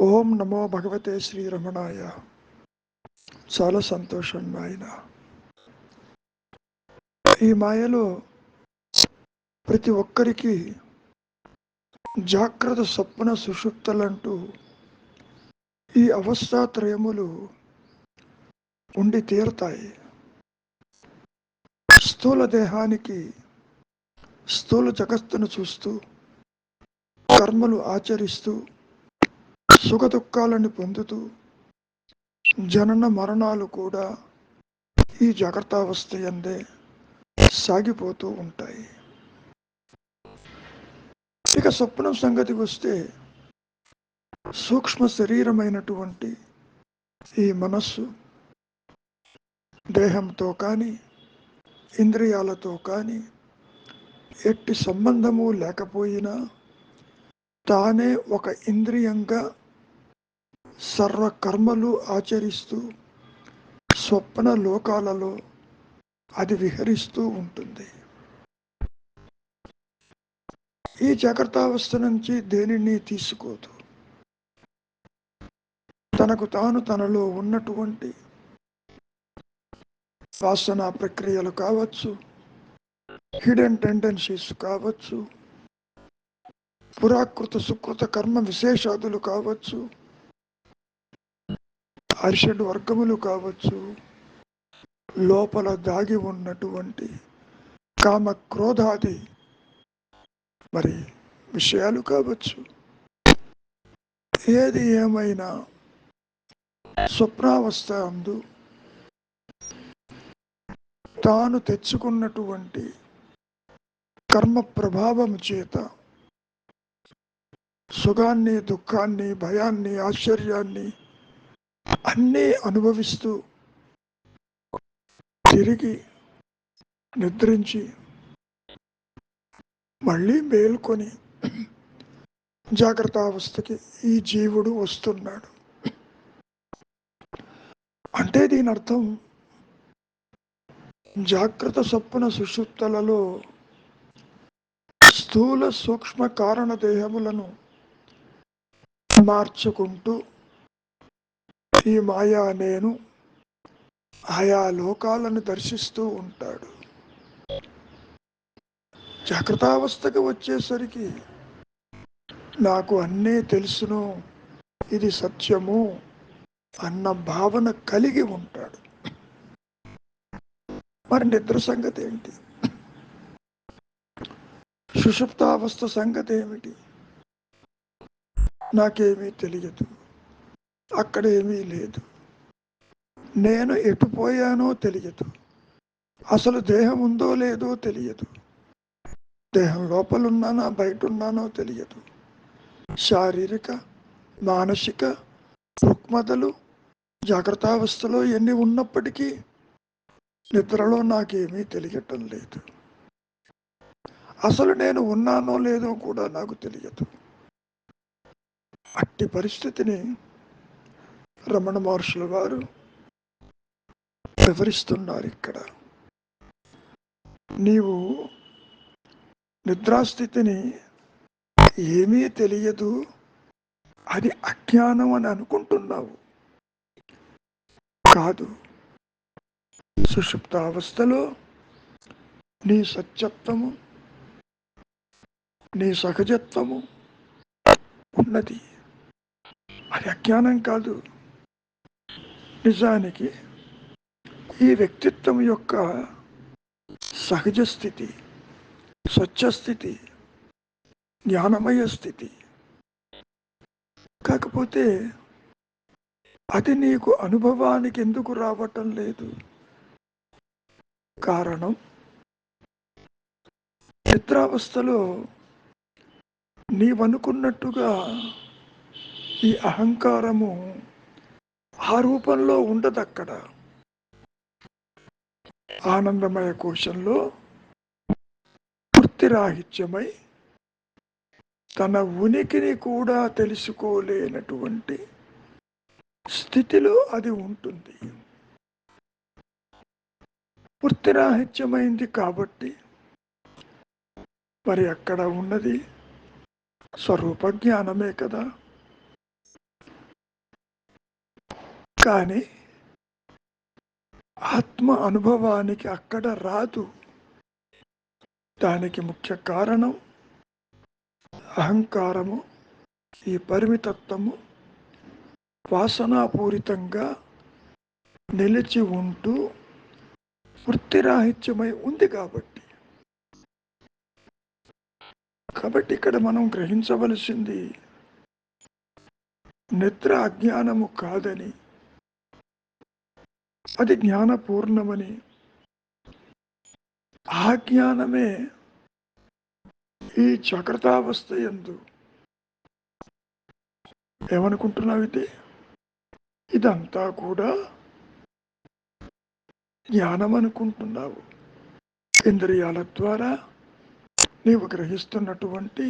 ఓం నమో భగవతే శ్రీరమణాయ. చాలా సంతోషం నాయన. ఈ మాయలో ప్రతి ఒక్కరికి జాగ్రత్త స్వప్న సుషుప్తలంటూ ఈ అవస్థాత్రయములు ఉండి తీరుతాయి. స్థూల దేహానికి స్థూల జగత్తును చూస్తూ కర్మలు ఆచరిస్తూ సుఖ దుఃఖాలను పొందుతూ జనన మరణాలు కూడా ఈ జాగ్రత్తావస్థ యందే సాగిపోతూ ఉంటాయి. ఇక స్వప్నం సంగతికి వస్తే సూక్ష్మ శరీరమైనటువంటి ఈ మనస్సు దేహంతో కానీ ఇంద్రియాలతో కానీ ఎట్టి సంబంధము లేకపోయినా తానే ఒక ఇంద్రియంగా సర్వ కర్మలు ఆచరిస్తూ స్వప్న లోకాలలో అది విహరిస్తూ ఉంటుంది. ఈ జాగ్రత్తావస్థ నుంచి దేనిని తీసుకోదు. తనకు తాను తనలో ఉన్నటువంటి వాసన ప్రక్రియలు కావచ్చు, హిడెన్ టెండెన్సీస్ కావచ్చు, పురాకృత సుకృత కర్మ విశేషాదులు కావచ్చు, అరిషడ్ వర్గములు కావచ్చు, లోపల దాగి ఉన్నటువంటి కామ క్రోధాది మరి విషయాలు కావచ్చు. ఏది ఏమైనా స్వప్నావస్థ అందు తాను తెచ్చుకున్నటువంటి కర్మ ప్రభావం చేత సుఖాన్ని, దుఃఖాన్ని, భయాన్ని, ఆశ్చర్యాన్ని అన్నీ అనుభవిస్తూ తిరిగి నిద్రించి మళ్ళీ మేల్కొని జాగ్రత్తావస్థకి ఈ జీవుడు వస్తున్నాడు. అంటే దీని అర్థం జాగ్రత్త స్వప్న సుషుప్తలలో స్థూల సూక్ష్మ కారణ దేహములను మార్చుకుంటూ ఈ మాయా నేను ఆయా లోకాలను దర్శిస్తూ ఉంటాడు. జాగ్రత్తావస్థకు వచ్చేసరికి నాకు అన్నీ తెలుసును, ఇది సత్యము అన్న భావన కలిగి ఉంటాడు. మరి నిద్ర సంగతి ఏంటి? సుషుప్తావస్థ సంగతి ఏమిటి? నాకేమీ తెలియదు, అక్కడేమీ లేదు, నేను ఎటు పోయానో తెలియదు, అసలు దేహం ఉందో లేదో తెలియదు, దేహం లోపలున్నానా బయట ఉన్నానో తెలియదు, శారీరక మానసిక రుగ్మతలు జాగ్రత్తావస్థలో ఎన్ని ఉన్నప్పటికీ నిద్రలో నాకేమీ తెలియటం లేదు. అసలు నేను ఉన్నానో లేదో కూడా నాకు తెలియదు. అట్టి పరిస్థితిని రమణ మహర్షుల వారు వివరిస్తున్నారు ఇక్కడ. నీవు నిద్రాస్థితిని ఏమీ తెలియదు, అది అజ్ఞానం అని అనుకుంటున్నావు. కాదు, సుషుప్త అవస్థలో నీ సత్యత్వము, నీ సహజత్వము ఉన్నది. అది అజ్ఞానం కాదు. నిజానికి ఈ వ్యక్తిత్వం యొక్క సహజ స్థితి, స్వచ్ఛస్థితి, జ్ఞానమయ స్థితి. కాకపోతే అది నీకు అనుభవానికి ఎందుకు రావటం లేదు? కారణం, నిద్రావస్థలో నీవనుకున్నట్టుగా ఈ అహంకారము ఆ రూపంలో ఉండదు. అక్కడ ఆనందమయ కోశంలో వృత్తిరాహిత్యమై తన ఉనికిని కూడా తెలుసుకోలేనటువంటి స్థితిలో అది ఉంటుంది. వృత్తిరాహిత్యమైంది కాబట్టి మరి అక్కడ ఉన్నది స్వరూప జ్ఞానమే కదా. కానీ ఆత్మ అనుభవానికి అక్కడ రాదు. దానికి ముఖ్య కారణం అహంకారము, ఈ పరిమితత్వము వాసనాపూరితంగా నిలిచి ఉంటూ వృత్తిరాహిత్యమై ఉంది కాబట్టి ఇక్కడ మనం గ్రహించవలసింది నిద్ర అజ్ఞానము కాదని, అది జ్ఞానపూర్ణమని. ఆ జ్ఞానమే ఈ జాగ్రత్తావస్థ యందు ఏమనుకుంటున్నావు? ఇదంతా కూడా జ్ఞానం అనుకుంటున్నావు. ఇంద్రియాల ద్వారా నీవు గ్రహిస్తున్నటువంటి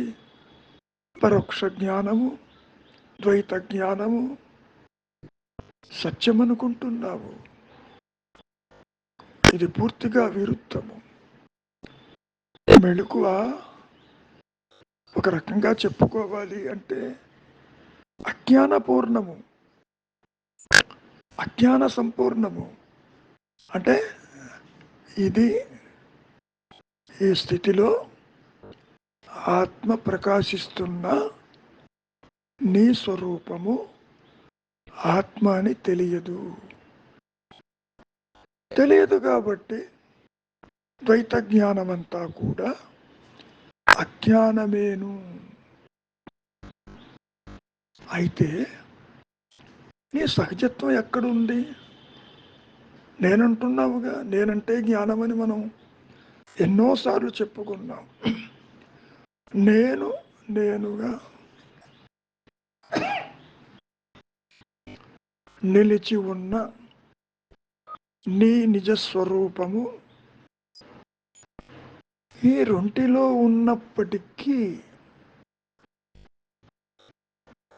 పరోక్ష జ్ఞానము, ద్వైత జ్ఞానము సత్యమనుకుంటున్నావు. ఇది పూర్తిగా విరుద్ధము. మెళుకువ ఒక రకంగా చెప్పుకోవాలి అంటే అజ్ఞానపూర్ణము, అజ్ఞాన సంపూర్ణము. అంటే ఇది ఈ స్థితిలో ఆత్మ ప్రకాశిస్తున్న నీ స్వరూపము ఆత్మ అని తెలియదు కాబట్టి ద్వైత జ్ఞానమంతా కూడా అజ్ఞానమేను. అయితే నీ సహజత్వం ఎక్కడుంది? నేనంటున్నావుగా, నేనంటే జ్ఞానమని మనం ఎన్నోసార్లు చెప్పుకున్నాం. నేనుగా నిలిచి ఉన్న నీ నిజస్వరూపము ఈ రెంటిలో ఉన్నప్పటికీ,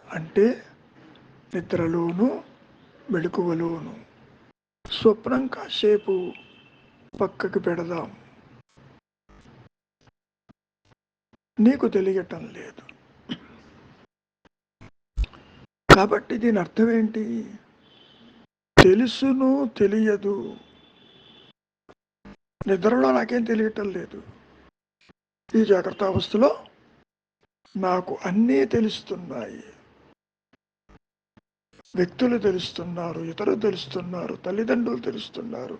అంటే నిద్రలోను మెళకువలోను. స్వప్నం కాసేపు పక్కకు పెడదాం, నీకు తెలియటం లేదు కాబట్టి దీని అర్థం ఏంటి? తెలుసును తెలియదు. నిద్రలో నాకేం తెలియటం లేదు. ఈ జాగ్రత్త అవస్థలో నాకు అన్నీ తెలుస్తున్నాయి. వ్యక్తులు తెలుస్తున్నారు, ఇతరులు తెలుస్తున్నారు, తల్లిదండ్రులు తెలుస్తున్నారు,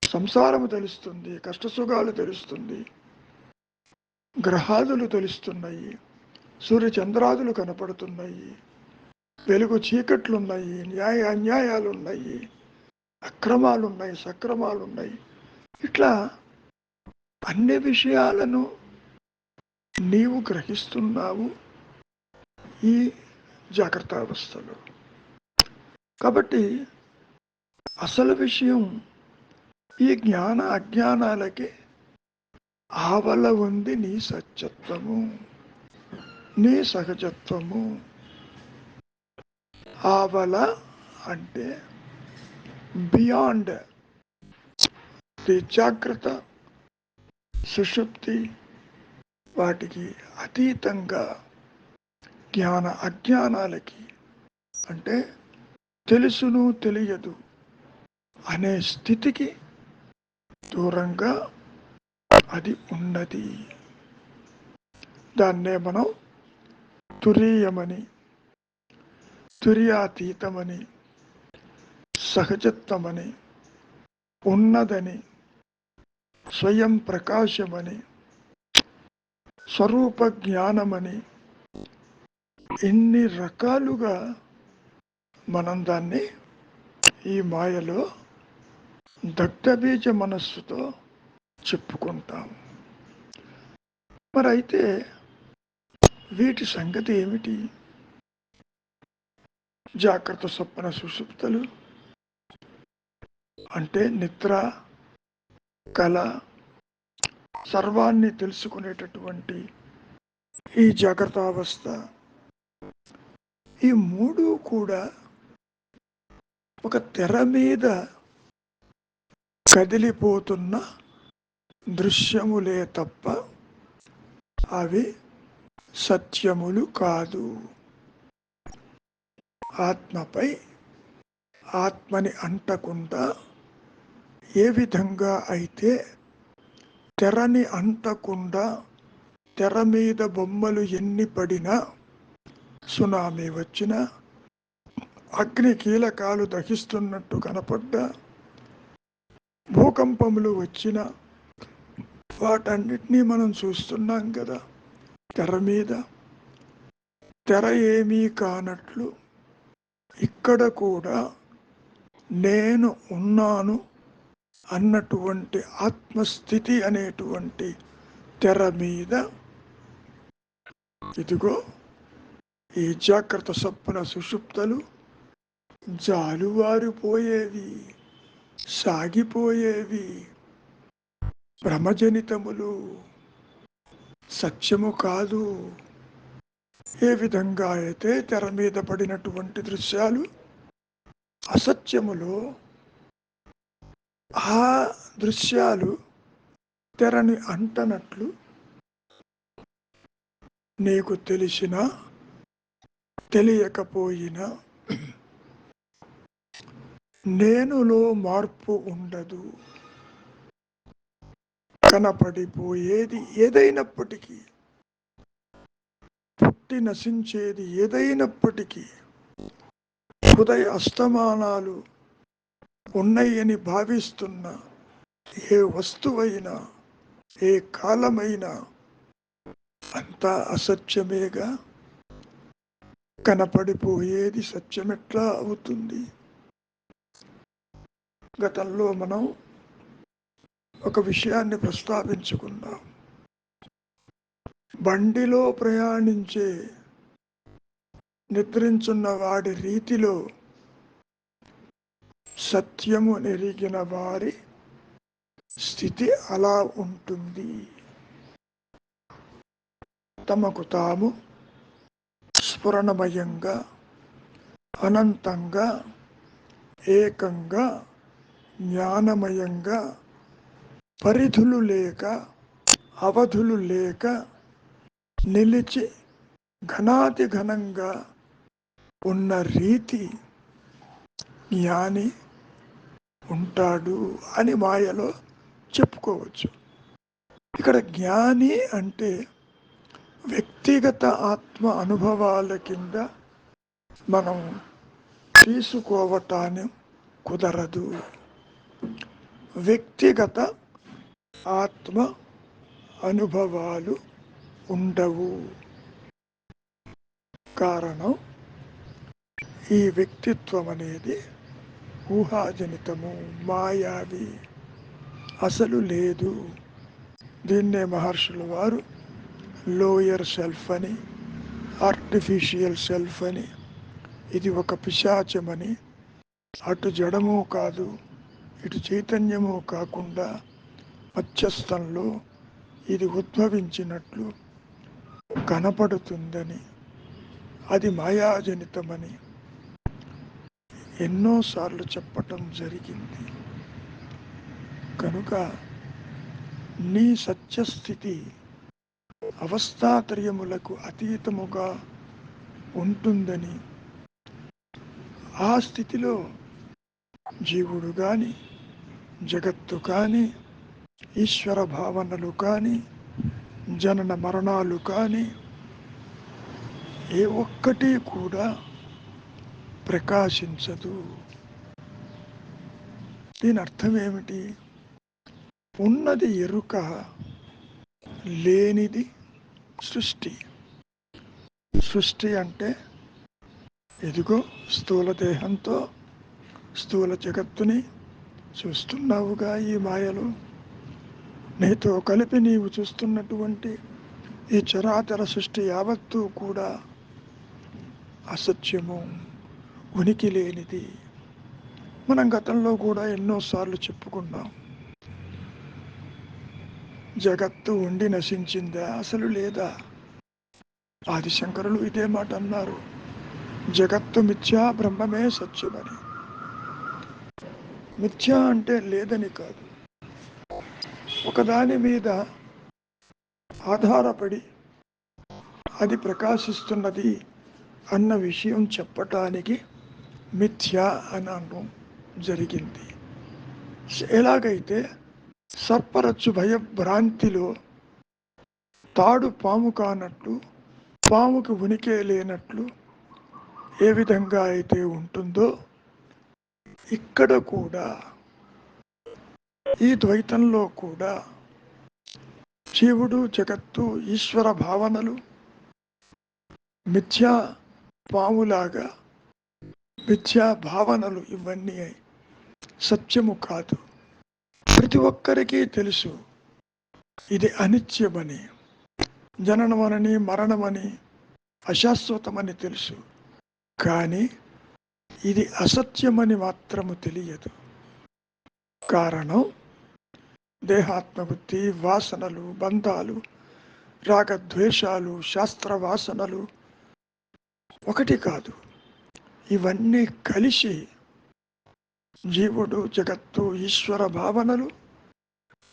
సంసారము తెలుస్తుంది, కష్టసుఖాలు తెలుస్తుంది, గ్రహాదులు తెలుస్తున్నాయి, సూర్యచంద్రాదులు కనపడుతున్నాయి, వెలుగు చీకట్లున్నాయి, న్యాయ అన్యాయాలున్నాయి, అక్రమాలున్నాయి, సక్రమాలున్నాయి. ఇట్లా అన్ని విషయాలను నీవు గ్రహిస్తున్నావు ఈ జాగ్రత్త అవస్థలో. కాబట్టి అసలు విషయం ఈ జ్ఞాన అజ్ఞానాలకి ఆవల ఉంది నీ సత్యత్వము, నీ సహజత్వము. ఆవల అంటే బియాండ్ ది జాగ్రత్త సుషుప్తి, వాటికి అతీతంగా జ్ఞాన అజ్ఞానాలకి, అంటే తెలుసును తెలియదు అనే స్థితికి దూరంగా అది ఉన్నది. దాన్నే మనం తురీయమని, తుర్యాతీతమని, సహజత్వమని, ఉన్నదని, స్వయం ప్రకాశమని, స్వరూప జ్ఞానమని, ఇన్ని రకాలుగా మనం దాన్ని ఈ మాయలో దగ్ధబీజ మనస్సుతో చెప్పుకుంటాం. మరి అయితే వీటి సంగతి ఏమిటి? జాగ్రత్త స్వప్న సుషుప్తులు అంటే నిద్ర, కళ, సర్వాన్ని తెలుసుకునేటటువంటి ఈ జాగ్రత్త అవస్థ, ఈ మూడు కూడా ఒక తెర మీద కదిలిపోతున్న దృశ్యములే తప్ప అవి సత్యములు కాదు. ఆత్మపై ఆత్మని అంటకుండా ఏ విధంగా అయితే తెరని అంటకుండా తెర మీద బొమ్మలు ఎన్ని పడినా, సునామీ వచ్చినా, అగ్ని కీలకాలు దహిస్తున్నట్టు కనపడ్డా, భూకంపములు వచ్చిన వాటన్నిటినీ మనం చూస్తున్నాం కదా. తెర మీద తెర ఏమీ కానట్లు ఇక్కడ కూడా నేను ఉన్నాను అన్నటువంటి ఆత్మస్థితి అనేటువంటి తెర మీద ఇదిగో ఈ జాగ్రత్త స్వప్న సుషుప్తలు జాలువారిపోయేవి, సాగిపోయేవి, భ్రమజనితములు, సత్యము కాదు. ఏ విధంగా అయితే తెర మీద పడినటువంటి దృశ్యాలు అసత్యములో, ఆ దృశ్యాలు తెరని అంటనట్లు నీకు తెలిసినా తెలియకపోయినా నేనులో మార్పు ఉండదు. కనపడిపోయేది ఏదైనప్పటికీ, పుట్టి నశించేది ఏదైనప్పటికీ, హృదయ అస్తమానాలు ఉన్నాయని భావిస్తున్న ఏ వస్తువైనా, ఏ కాలమైనా అంతా అసత్యమేగా. కనపడిపోయేది సత్యమెట్లా అవుతుంది? గతంలో మనం ఒక విషయాన్ని ప్రస్తావించుకుందాం. బండిలో ప్రయాణించే నిద్రించున్న వాడి రీతిలో సత్యము నెరిగిన వారి స్థితి అలా ఉంటుంది. తమకు తాము స్ఫురణమయంగా, అనంతంగా, ఏకంగా, జ్ఞానమయంగా, పరిధులు లేక, అవధులు లేక నిలిచి ఘనాతి ఘనంగా ఉన్న రీతి జ్ఞాని ఉంటాడు అని మాయలో చెప్పుకోవచ్చు. ఇక్కడ జ్ఞాని అంటే వ్యక్తిగత ఆత్మ అనుభవాల కింద మనం తీసుకోవటాన్ని కుదరదు. వ్యక్తిగత ఆత్మ అనుభవాలు ఉండవు. కారణం, ఈ వ్యక్తిత్వం అనేది ఊహాజనితము, మాయావి, అసలు లేదు. దీన్నే మహర్షుల వారు లోయర్ సెల్ఫ్ అని, ఆర్టిఫిషియల్ సెల్ఫ్ అని, ఇది ఒక పిశాచమని, అటు జడము కాదు ఇటు చైతన్యము కాకుండా మధ్యస్థంలో ఇది ఉద్భవించినట్లు కనపడుతుందని, అది మాయాజనితమని ఎన్నోసార్లు చెప్పటం జరిగింది. కనుక నీ సత్యస్థితి అవస్థాత్రయములకు అతీతముగా ఉంటుందని, ఆ స్థితిలో జీవుడు కానీ, జగత్తు కానీ, ఈశ్వర భావనలు కానీ, జనన మరణాలు కానీ ఏ ఒక్కటి కూడా ప్రకాశించదు. దీని అర్థం ఏమిటి? ఉన్నది ఎరుక, లేనిది సృష్టి. సృష్టి అంటే ఎదుగో స్థూల దేహంతో స్థూల జగత్తుని చూస్తున్నావుగా. ఈ మాయలో నీతో కలిపి నీవు చూస్తున్నటువంటి ఈ చరాచర సృష్టి యావత్తు కూడా అసత్యము, ఉనికి లేనిది. మనం గతంలో కూడా ఎన్నోసార్లు చెప్పుకున్నాం. జగత్తు ఉండి నశించిందా? అసలు లేదా? ఆదిశంకరులు ఇదే మాట అన్నారు. జగత్తు మిథ్యా, బ్రహ్మమే సత్యమని. మిథ్యా అంటే లేదని కాదు, ఒకదాని మీద ఆధారపడి అది ప్రకాశిస్తున్నది అన్న విషయం చెప్పటానికి మిథ్య అని అనడం జరిగింది. ఎలాగైతే సర్పరచ్చు భయభ్రాంతిలో తాడు పాము కానట్లు, పాముకి ఉనికే లేనట్లు ఏ విధంగా అయితే ఉంటుందో, ఇక్కడ కూడా ఈ ద్వైతంలో కూడా జీవుడు, జగత్తు, ఈశ్వర భావనలు మిథ్యా పాములాగా, మిథ్యా భావనలు ఇవన్నీ సత్యము కాదు. ప్రతి ఒక్కరికి తెలుసు ఇది అనిత్యమని, జననమని, మరణమని, అశాశ్వతమని తెలుసు. కానీ ఇది అసత్యమని మాత్రము తెలియదు. కారణం దేహాత్మబుద్ధి, వాసనలు, బంధాలు, రాగద్వేషాలు, శాస్త్ర వాసనలు ఒకటి కాదు. ఇవన్నీ కలిసి జీవుడు, జగత్తు, ఈశ్వర భావనలు,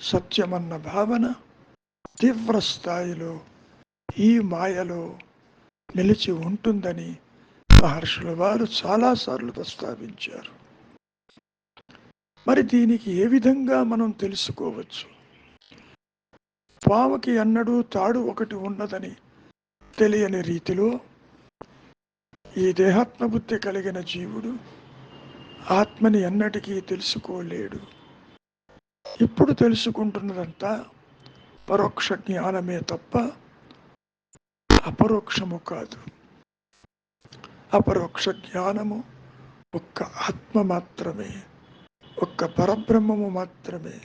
సత్యమన్న భావన తీవ్ర స్థాయిలో ఈ మాయలో నిలిచి ఉంటుందని మహర్షుల వారు చాలాసార్లు ప్రస్తావించారు. మరి దీనికి ఏ విధంగా మనం తెలుసుకోవచ్చు? పాముకి అన్నడు తాడు ఒకటి ఉన్నదని తెలియని రీతిలో ఈ దేహాత్మబుద్ధి కలిగిన జీవుడు ఆత్మని ఎన్నటికీ తెలుసుకోలేడు. ఇప్పుడు తెలుసుకుంటున్నదంతా పరోక్ష జ్ఞానమే తప్ప అపరోక్షము కాదు. అపరోక్ష జ్ఞానము ఒక్క ఆత్మ మాత్రమే, ఒక్క పరబ్రహ్మము మాత్రమే,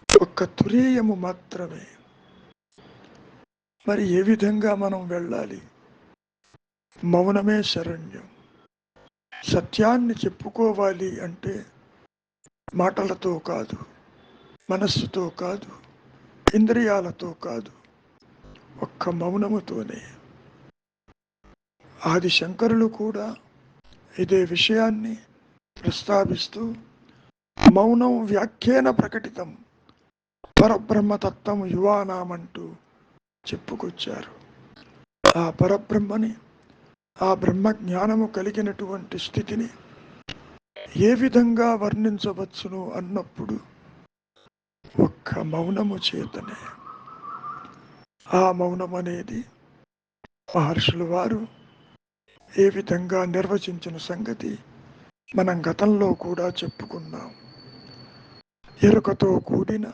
ఒక్క తురీయము మాత్రమే. మరి ఏ విధంగా మనం వెళ్ళాలి? మౌనమే శరణ్యం. సత్యాన్ని చెప్పుకోవాలి అంటే మాటలతో కాదు, మనస్సుతో కాదు, ఇంద్రియాలతో కాదు, ఒక్క మౌనముతోనే. ఆది శంకరులు కూడా ఇదే విషయాన్ని ప్రస్తావిస్తూ మౌనం వ్యాఖ్యేన ప్రకటితం పరబ్రహ్మతత్వం యువానామంటూ చెప్పుకొచ్చారు. ఆ పరబ్రహ్మని, ఆ బ్రహ్మ జ్ఞానము కలిగినటువంటి స్థితిని ఏ విధంగా వర్ణించవచ్చును అన్నప్పుడు ఒక్క మౌనము చేతనే. ఆ మౌనం అనేది మహర్షుల వారు ఏ విధంగా నిర్వచించిన సంగతి మనం గతంలో కూడా చెప్పుకున్నాం. ఎరుకతో కూడిన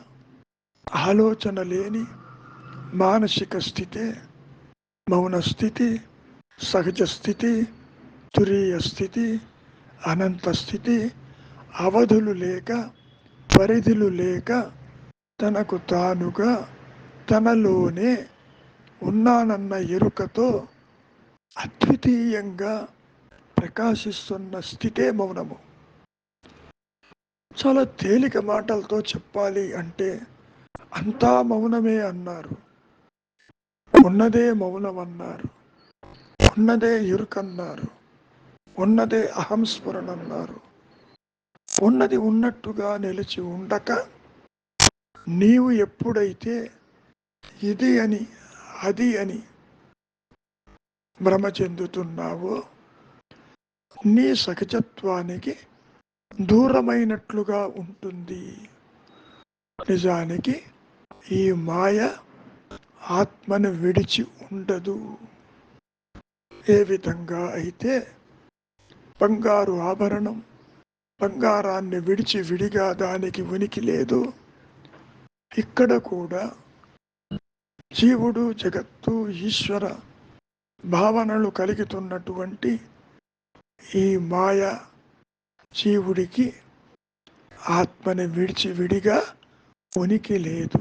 ఆలోచన లేని మానసిక స్థితే మౌన స్థితి, సహజ స్థితి, తురీయ స్థితి, అనంత స్థితి. అవధులు లేక, పరిధులు లేక, తనకు తానుగా తనలోనే ఉన్నానన్న ఎరుకతో అద్వితీయంగా ప్రకాశిస్తున్న స్థితే మౌనము. చాలా తేలిక మాటలతో చెప్పాలి అంటే అంతా మౌనమే అన్నారు. ఉన్నదే మౌనం అన్నారు, ఉన్నదే ఎరుకన్నారు, ఉన్నదే అహంస్ఫురణ అన్నారు. ఉన్నది ఉన్నట్టుగా నిలిచి ఉండక నీవు ఎప్పుడైతే ఇది అని అది అని భ్రమ చెందుతున్నావో నీ సహజత్వానికి దూరమైనట్లుగా ఉంటుంది. నిజానికి ఈ మాయ ఆత్మను విడిచి ఉండదు. ఏ విధంగా అయితే బంగారు ఆభరణం బంగారాన్ని విడిచి విడిగా దానికి ఉనికి లేదు, ఇక్కడ కూడా జీవుడు, జగత్తు, ఈశ్వర భావనలు కలుగుతున్నటువంటి ఈ మాయ జీవుడికి ఆత్మని విడిచి విడిగా ఉనికి లేదు.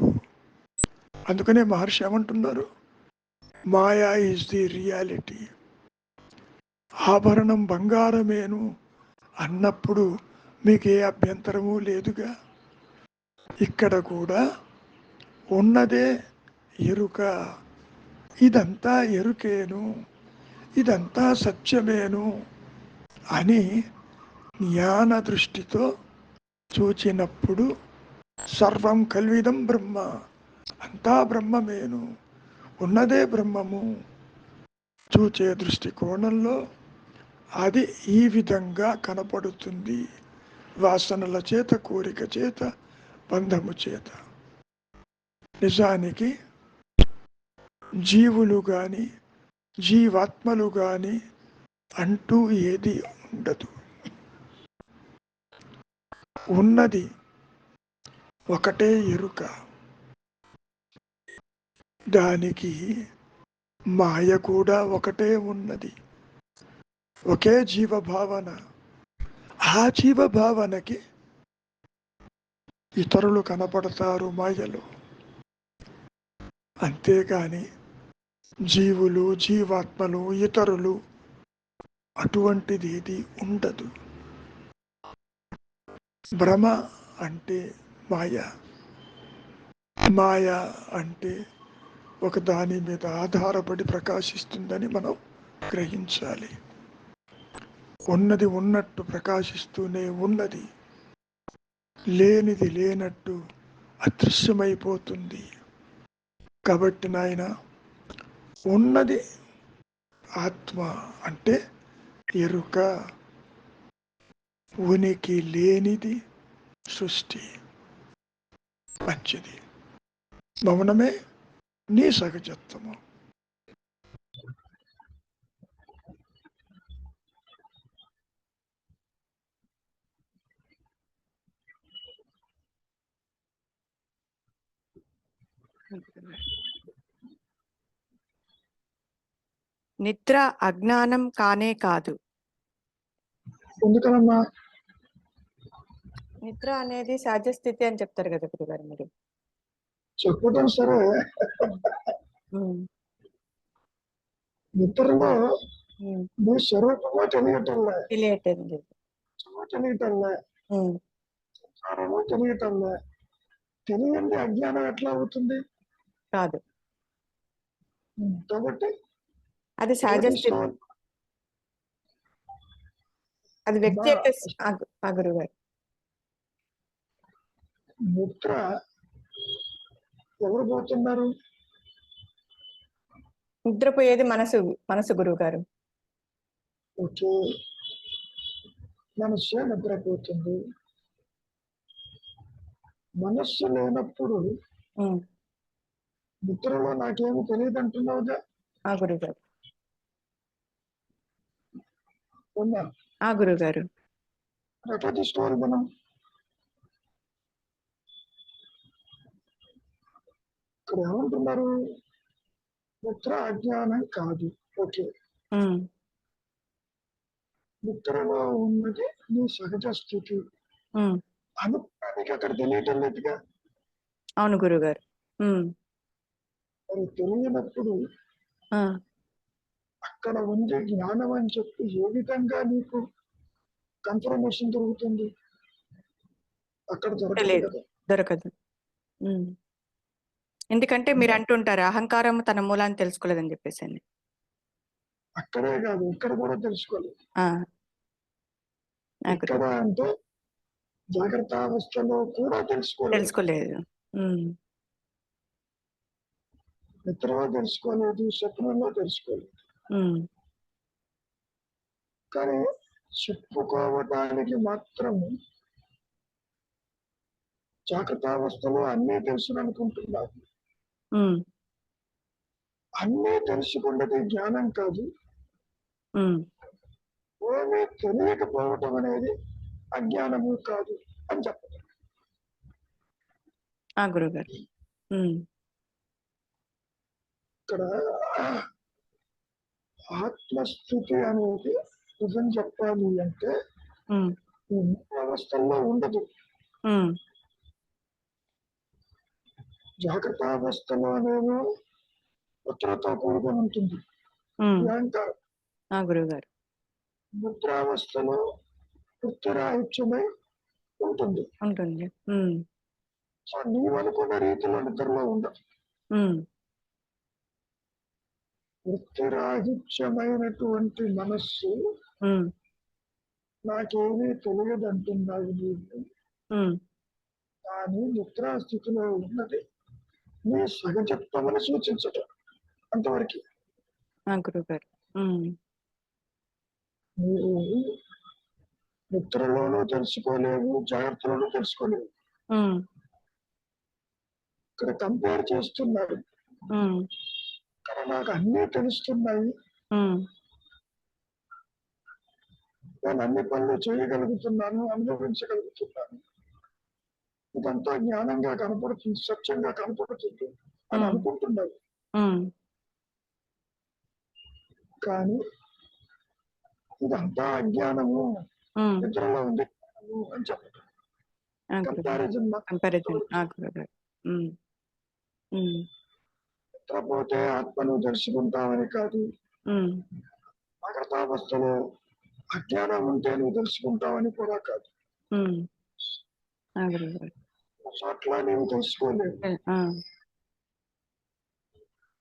అందుకనే మహర్షి ఏమంటున్నారు? మాయా ఈజ్ ది రియాలిటీ. ఆభరణం బంగారమేను అన్నప్పుడు మీకు ఏ అభ్యంతరము లేదుగా. ఇక్కడ కూడా ఉన్నదే ఎరుక, ఇదంతా ఎరుకేను, ఇదంతా సత్యమేను అని జ్ఞాన దృష్టితో చూచినప్పుడు సర్వం కల్విదం బ్రహ్మ, అంతా బ్రహ్మమేను, ఉన్నదే బ్రహ్మము చూచే దృష్టికోణంలో అది ఈ విధంగా కనపడుతుంది. వాసనల చేత, కోరిక చేత, బంధము చేత. నిజానికి జీవులు గాని జీవాత్మలు గాని అంటూ ఏది ఉండదు. ఉన్నది ఒకటే ఎరుక. దానికి మాయ కూడా ఒకటే ఉన్నది. ఒకే జీవభావన. ఆ జీవభావనకి ఇతరులు కనపడతారు మాయలో. అంతేగాని జీవులు, జీవాత్మలు, ఇతరులు అటువంటిది ఏది ఉండదు. భ్రమ అంటే మాయ. మాయ అంటే ఒక దాని మీద ఆధారపడి ప్రకాశిస్తుందని మనం గ్రహించాలి. ఉన్నది ఉన్నట్టు ప్రకాశిస్తూనే ఉన్నది, లేనిది లేనట్టు అదృశ్యమైపోతుంది. కాబట్టి నాయన, ఉన్నది ఆత్మ అంటే ఎరుక, ఉనికి లేనిది సృష్టి. మంచిది. మౌనమే నీ సహజత్వము. నిద్ర అజ్ఞానం కానే కాదు. ఎందుకనమ్మా? నిద్ర అనేది సహజ స్థితి అని చెప్తారు కదా గురుగారు మీరు. చెప్పడం సరే, నిద్రలో నీ స్వరూపమో తెలియటంలే, తెలియటండి, తెలియటంలే, తెలియటంలే. తెలియంది అజ్ఞానం ఎట్లా అవుతుంది? కాదు. కాబట్టి అది సహజ స్థితి, అది వ్యక్తి యొక్క గురుగారు. నిద్ర ఎవరు పోతున్నారు? నిద్రపోయేది మనసు, మనసు గురువు గారు. ఓకే, మనస్సే నిద్రపోతుంది. మనస్సు లేనప్పుడు నిద్రలో నాకేమీ తెలియదు అంటున్నావుగా. గురువు గారు. గురువు గారు, ఎట్లా తీసుకోవాలి మనం? ఇక్కడ ఏమంటున్నారు? నిద్ర అజ్ఞానం కాదు. ఓకే, నిద్రలో ఉన్నది నీ సహజ స్థితి అనుకోడానికి అక్కడ తెలియటం లేదుగా. అవును గురుగారు. మరి తెలియనప్పుడు అక్కడ ఉంది జ్ఞానం అని చెప్పి ఏ విధంగా నీకు కన్ఫర్మేషన్ దొరుకుతుంది? అక్కడ దొరకదు. ఎందుకంటే మీరు అంటుంటారు అహంకారం తన మూలాన్ని తెలుసుకోలేదని చెప్పేసి. అక్కడే కాదు, ఇక్కడ కూడా తెలుసుకోలేదు. ఇక్కడ అంటే జాగ్రత్త అవస్థలో కూడా తెలుసుకోలేదు. నిద్రలో తెలుసుకోలేదు, స్వప్నంలో తెలుసుకోలేదు. కానీ చెప్పుకోవటానికి మాత్రం జాగ్రత్తావస్థలో అన్నీ తెలుసు అనుకుంటున్నారు. అన్నీ తెలుసుకున్నది జ్ఞానం కాదు. ఏమీ తెలియకపోవటం అనేది అజ్ఞానము కాదు అని చెప్పదు గురుగారు. ఇక్కడ ఆత్మస్థితి అనేది నిజం చెప్పాలి అంటే అవస్థల్లో ఉండదు. జాగ్రత్త అవస్థలో అనేమో ఉత్తరతో కూడుకొని ఉంటుంది. గురుగారు, నిద్రావస్థలో ఉత్తరాహిత్యమై ఉంటుంది. సో నీవు అనుకున్న రీతిలో నిద్రలో ఉండదు. వృత్తిరాహిత్యమైనటువంటి మనస్సు నాకేమీ తెలియదు అంటున్నావు నీవు. కానీ నిద్రాస్థితిలో ఉన్నది నీ సహజత్వమని సూచించటం అంతవరకు. గురుగారు, మీరు నిద్రలోనూ తెలుసుకోలేవు, జాగ్రత్తలోనూ తెలుసుకోలేవు. ఉమ్, ఇక్కడ కంపేర్ చేస్తున్నారు. ఉమ్, ఇక్కడ నాకు అన్నీ తెలుస్తున్నాయి, ఉమ్, నేను అన్ని పనులు చేయగలుగుతున్నాను, అనుభవించగలుగుతున్నాను, ఇదంతా జ్ఞానంగా కనపడుతుంది, సత్యంగా కనపడుతుంది అని ఉమ్, అనుకుంటున్నారు. ఉమ్, కానీ ఇదంతా అజ్ఞానము, ఉమ్. నిద్రలో ఉంది జ్ఞానము అని చెప్పడం ఆ గురుగారు, కంపారిజన్. కంపారిజన్. ఆ గురుగారు. ఉమ్, ఉమ్, నిద్రపోతే ఆత్మను తెలుసుకుంటామని కాదు, ఉమ్, జాగ్రత్తావస్థలో అజ్ఞానం ఉంటే నువ్వు తెలుసుకుంటావని కూడా కాదు. ఉమ్. ఆ గురుగారు. చోట్ల నీవు తెలుసుకోలేవు. ఆ,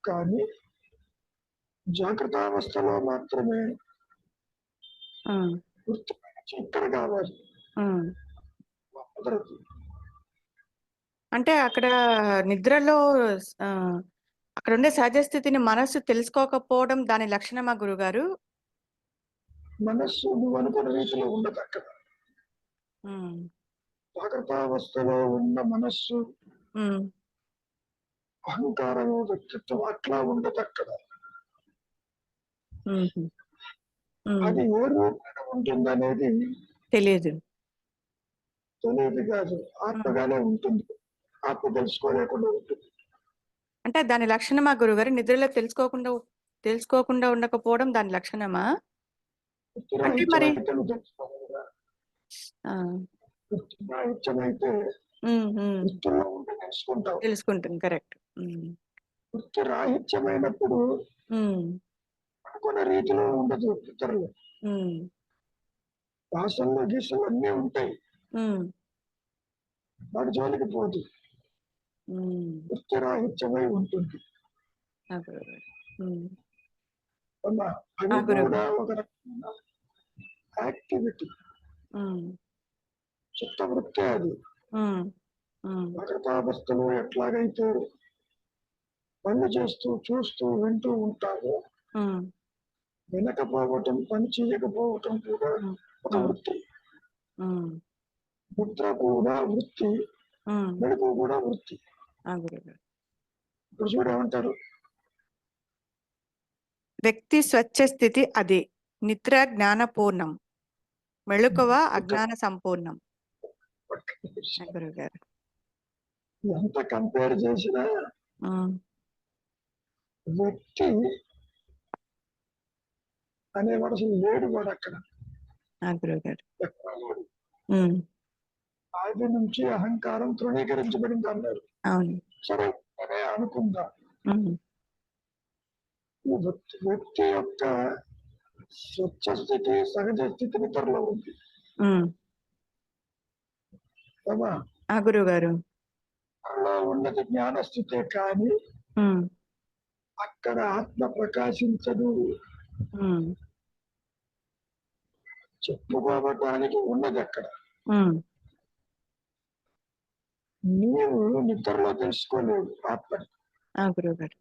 కానీ జాగ్రత్తావస్థలో మాత్రమే ఆ, వృత్తి ఇక్కడ కావాలి, ఉమ్. కుదరదు. అంటే అక్కడ నిద్రలో ఆ, అక్కడ ఉండే సహజ స్థితిని మనస్సు తెలుసుకోకపోవడం దాని లక్షణమా గురుగారు? మనస్సు నువ్వు అనుకున్న రీతిలో ఉండదు అక్కడ. ఉమ్, జాగ్రత్తావస్థలో ఉన్న మనస్సు, ఉమ్, అహంకారము, వ్యక్తిత్వం అట్లా ఉండదు అక్కడ. ఉమ్, ఉమ్. అది ఏ రూపంలో ఉంటుందనేది తెలియదు. తెలియదు కాదు, ఆత్మగానే ఉంటుంది. ఆత్మ తెలుసుకోలేకుండా ఉంటుంది. అంటే దాని లక్షణమా గురుగారు? నిద్రలో తెలుసుకోకుండా ఉండకపోవడం దాని లక్షణమా? అంటే మరి వృత్తిరాహిత్యమైతే నువ్వు తెలుసుకోలేదా? ఆ, వృత్తిరాహిత్యమైతే వృత్తిలో ఉంటే తెలుసుకుంటావు. తెలుసుకుంటుంది. కరెక్ట్. వృత్తిరాహిత్యమైనప్పుడు అనుకున్న రీతిలో ఉండదు. ఇతరులు భాషల్లో గీసలు అన్నీ ఉంటాయి, వాడి జోలికి పోదు. వృత్తిరాహిత్యమై ఉంటుంది. అమ్మా, అది కూడా ఒక రకమైన యాక్టివిటీ, చిత్తవృత్తి. అది జాగ్రత్తావస్థలో ఎట్లాగైతే పని చేస్తూ చూస్తూ వింటూ ఉంటారో, వినకపోవటం, పని చేయకపోవటం కూడా ఒక వృత్తి. ముద్ర కూడా వృత్తి, మెడుపు కూడా వృత్తి. ఇప్పుడు చూడేమంటారు, వ్యక్తి స్వచ్ఛ స్థితి అది నిద్ర జ్ఞానపూర్ణం, మెళుకువ అజ్ఞాన సంపూర్ణం. గురుగారు ఎంత కంపేర్ చేసినా వ్యక్తి అనేవాడు అసలు లేడు. వాడు అక్కడ గురుగారు. ఆది నుంచి అహంకారం తృణీకరించబడింది అన్నారు. అవును. సరే అనే అనుకుందాం. వ్యక్తి యొక్క స్వచ్ఛ స్థితి, సహజ స్థితి నిద్రలో ఉంది. గురుగారు అలా ఉన్నది జ్ఞాన స్థితే, కానీ అక్కడ ఆత్మ ప్రకాశించదు. చెప్పుకోవటానికి ఉన్నది అక్కడ. నీవు నిద్రలో తెలుసుకోలేవు ఆత్మని. గురుగారు